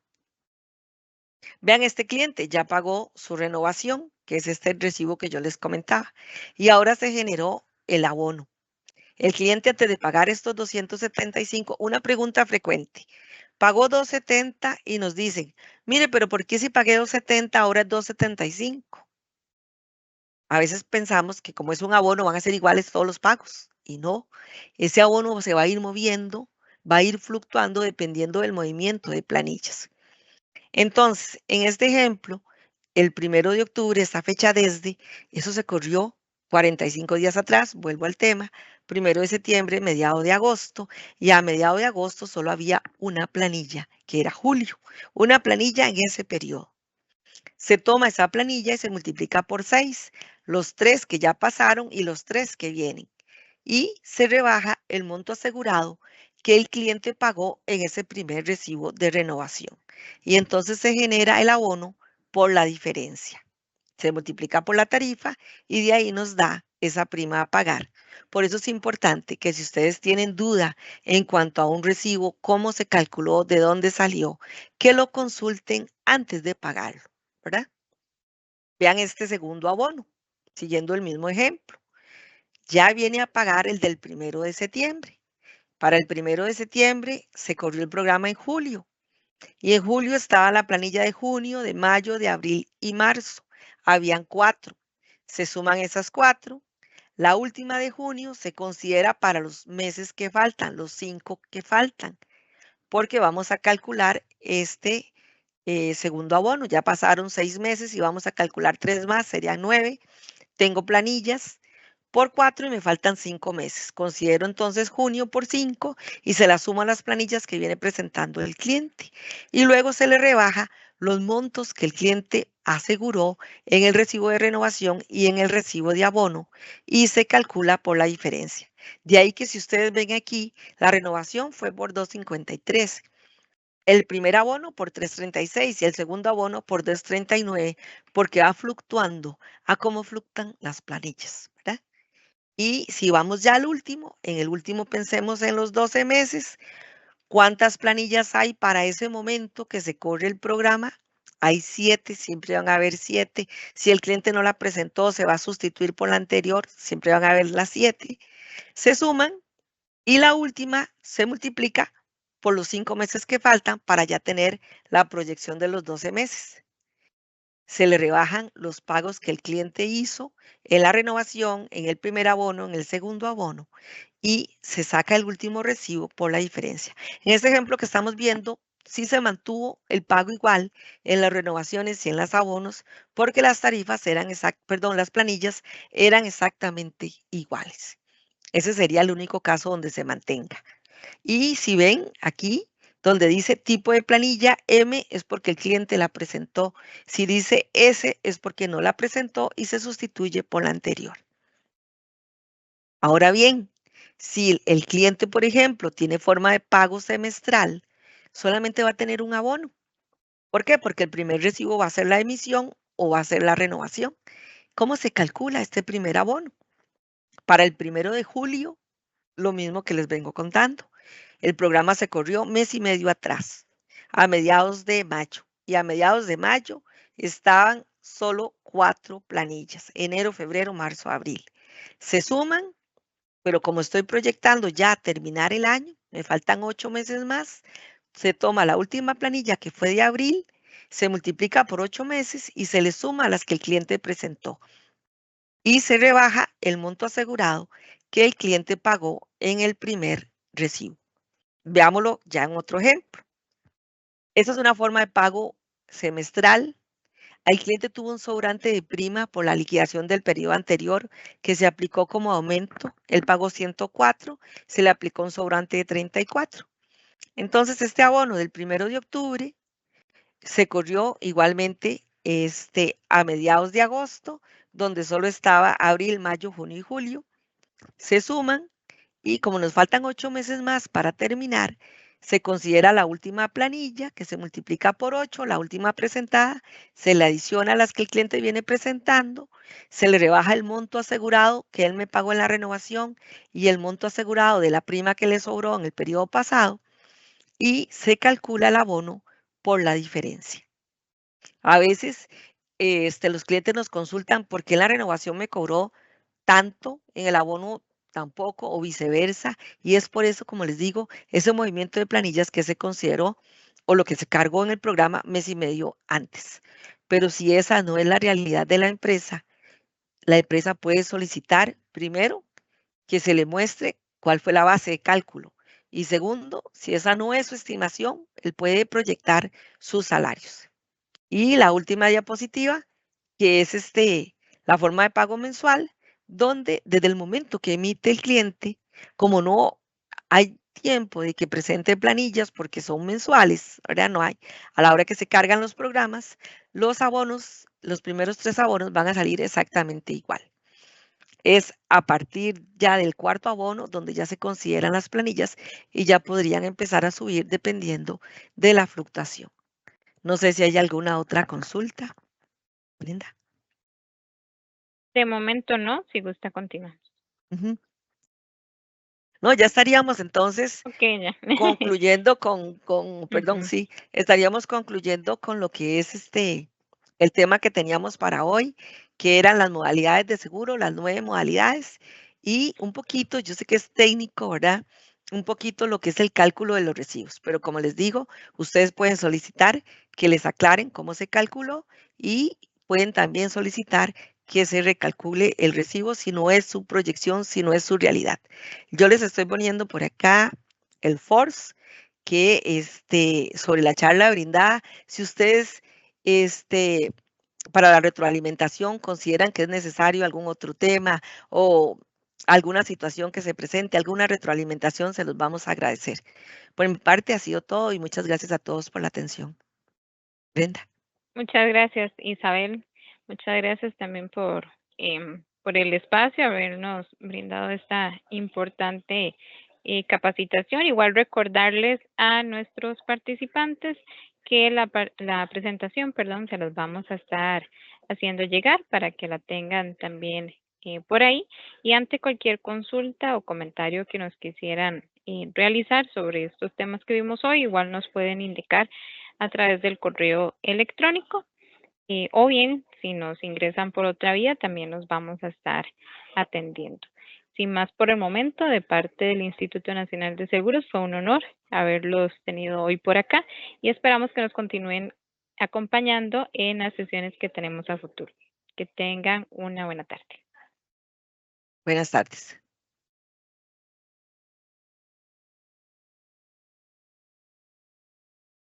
Vean, este cliente ya pagó su renovación, que es este recibo que yo les comentaba, y ahora se generó el abono. El cliente antes de pagar estos 275, una pregunta frecuente, pagó 270 y nos dicen, mire, pero ¿por qué si pagué 270 ahora es 275? A veces pensamos que como es un abono van a ser iguales todos los pagos y no, ese abono se va a ir moviendo, va a ir fluctuando dependiendo del movimiento de planillas. Entonces, en este ejemplo, el 1 de octubre, esta fecha desde, eso se corrió 45 días atrás, vuelvo al tema, 1 de septiembre, mediado de agosto, y a mediado de agosto solo había una planilla, que era julio, una planilla en ese periodo. Se toma esa planilla y se multiplica por 6, los 3 que ya pasaron y los 3 que vienen. Y se rebaja el monto asegurado que el cliente pagó en ese primer recibo de renovación. Y entonces se genera el abono por la diferencia. Se multiplica por la tarifa y de ahí nos da esa prima a pagar. Por eso es importante que si ustedes tienen duda en cuanto a un recibo, cómo se calculó, de dónde salió, que lo consulten antes de pagarlo, ¿verdad? Vean este segundo abono, siguiendo el mismo ejemplo. Ya viene a pagar el del 1 de septiembre. Para el 1 de septiembre se corrió el programa en julio. Y en julio estaba la planilla de junio, de mayo, de abril y marzo. Habían 4. Se suman esas 4. La última de junio se considera para los meses que faltan, los 5 que faltan, porque vamos a calcular este segundo abono. Ya pasaron 6 meses y vamos a calcular 3 más, serían 9. Tengo planillas por 4 y me faltan 5 meses. Considero entonces junio por 5 y se la sumo a las planillas que viene presentando el cliente. Y luego se le rebaja los montos que el cliente aseguró en el recibo de renovación y en el recibo de abono y se calcula por la diferencia. De ahí que si ustedes ven aquí, la renovación fue por 253. El primer abono por 336 y el segundo abono por 239, porque va fluctuando a cómo fluctúan las planillas, ¿verdad? Y si vamos ya al último, en el último pensemos en los 12 meses, ¿cuántas planillas hay para ese momento que se corre el programa? Hay 7, siempre van a haber 7. Si el cliente no la presentó, se va a sustituir por la anterior, siempre van a haber las 7. Se suman y la última se multiplica por los 5 meses que faltan para ya tener la proyección de los 12 meses. Se le rebajan los pagos que el cliente hizo en la renovación, en el primer abono, en el segundo abono y se saca el último recibo por la diferencia. En este ejemplo que estamos viendo, sí se mantuvo el pago igual en las renovaciones y en los abonos porque las tarifas eran las planillas eran exactamente iguales. Ese sería el único caso donde se mantenga. Y si ven aquí, donde dice tipo de planilla, M es porque el cliente la presentó. Si dice S es porque no la presentó y se sustituye por la anterior. Ahora bien, si el cliente, por ejemplo, tiene forma de pago semestral, solamente va a tener un abono. ¿Por qué? Porque el primer recibo va a ser la emisión o va a ser la renovación. ¿Cómo se calcula este primer abono? Para el 1 de julio, lo mismo que les vengo contando. El programa se corrió mes y medio atrás, a mediados de mayo. Y a mediados de mayo estaban solo 4 planillas, enero, febrero, marzo, abril. Se suman, pero como estoy proyectando ya terminar el año, me faltan 8 meses más, se toma la última planilla que fue de abril, se multiplica por 8 meses y se le suma a las que el cliente presentó. Y se rebaja el monto asegurado que el cliente pagó en el primer recibo. Veámoslo ya en otro ejemplo. Esa es una forma de pago semestral. El cliente tuvo un sobrante de prima por la liquidación del periodo anterior que se aplicó como aumento. Él pagó 104, se le aplicó un sobrante de 34. Entonces, este abono del 1 de octubre se corrió igualmente a mediados de agosto, donde solo estaba abril, mayo, junio y julio. Se suman y como nos faltan 8 meses más para terminar, se considera la última planilla que se multiplica por 8, la última presentada, se le adiciona a las que el cliente viene presentando, se le rebaja el monto asegurado que él me pagó en la renovación y el monto asegurado de la prima que le sobró en el periodo pasado y se calcula el abono por la diferencia. A veces los clientes nos consultan por qué la renovación me cobró tanto, en el abono tampoco, o viceversa, y es por eso, como les digo, ese movimiento de planillas que se consideró o lo que se cargó en el programa mes y medio antes. Pero si esa no es la realidad de la empresa puede solicitar, primero, que se le muestre cuál fue la base de cálculo. Y segundo, si esa no es su estimación, él puede proyectar sus salarios. Y la última diapositiva, que es la forma de pago mensual, donde desde el momento que emite el cliente, como no hay tiempo de que presente planillas porque son mensuales, ¿verdad? No hay. A la hora que se cargan los programas, los abonos, los primeros 3 abonos van a salir exactamente igual. Es a partir ya del cuarto abono donde ya se consideran las planillas y ya podrían empezar a subir dependiendo de la fluctuación. No sé si hay alguna otra consulta. Brenda. De momento no, si gusta continuar. Ujú. No, ya estaríamos entonces Ok, ya. concluyendo perdón, Ujú. sí, estaríamos concluyendo con lo que es el tema que teníamos para hoy, que eran las modalidades de seguro, las 9 modalidades, y un poquito, yo sé que es técnico, ¿verdad? Un poquito lo que es el cálculo de los recibos, pero como les digo, ustedes pueden solicitar que les aclaren cómo se calculó y pueden también solicitar que se recalcule el recibo si no es su proyección, si no es su realidad. Yo les estoy poniendo por acá el FORCE, que sobre la charla brindada, si ustedes para la retroalimentación consideran que es necesario algún otro tema o alguna situación que se presente, alguna retroalimentación, se los vamos a agradecer. Por mi parte ha sido todo y muchas gracias a todos por la atención. Brenda. Muchas gracias, Isabel. Muchas gracias también por el espacio, habernos brindado esta importante capacitación. Igual recordarles a nuestros participantes que la presentación, perdón, se los vamos a estar haciendo llegar para que la tengan también por ahí. Y ante cualquier consulta o comentario que nos quisieran realizar sobre estos temas que vimos hoy, igual nos pueden indicar a través del correo electrónico o bien si nos ingresan por otra vía también los vamos a estar atendiendo. Sin más por el momento, de parte del Instituto Nacional de Seguros, fue un honor haberlos tenido hoy por acá y esperamos que nos continúen acompañando en las sesiones que tenemos a futuro. Que tengan una buena tarde. Buenas tardes.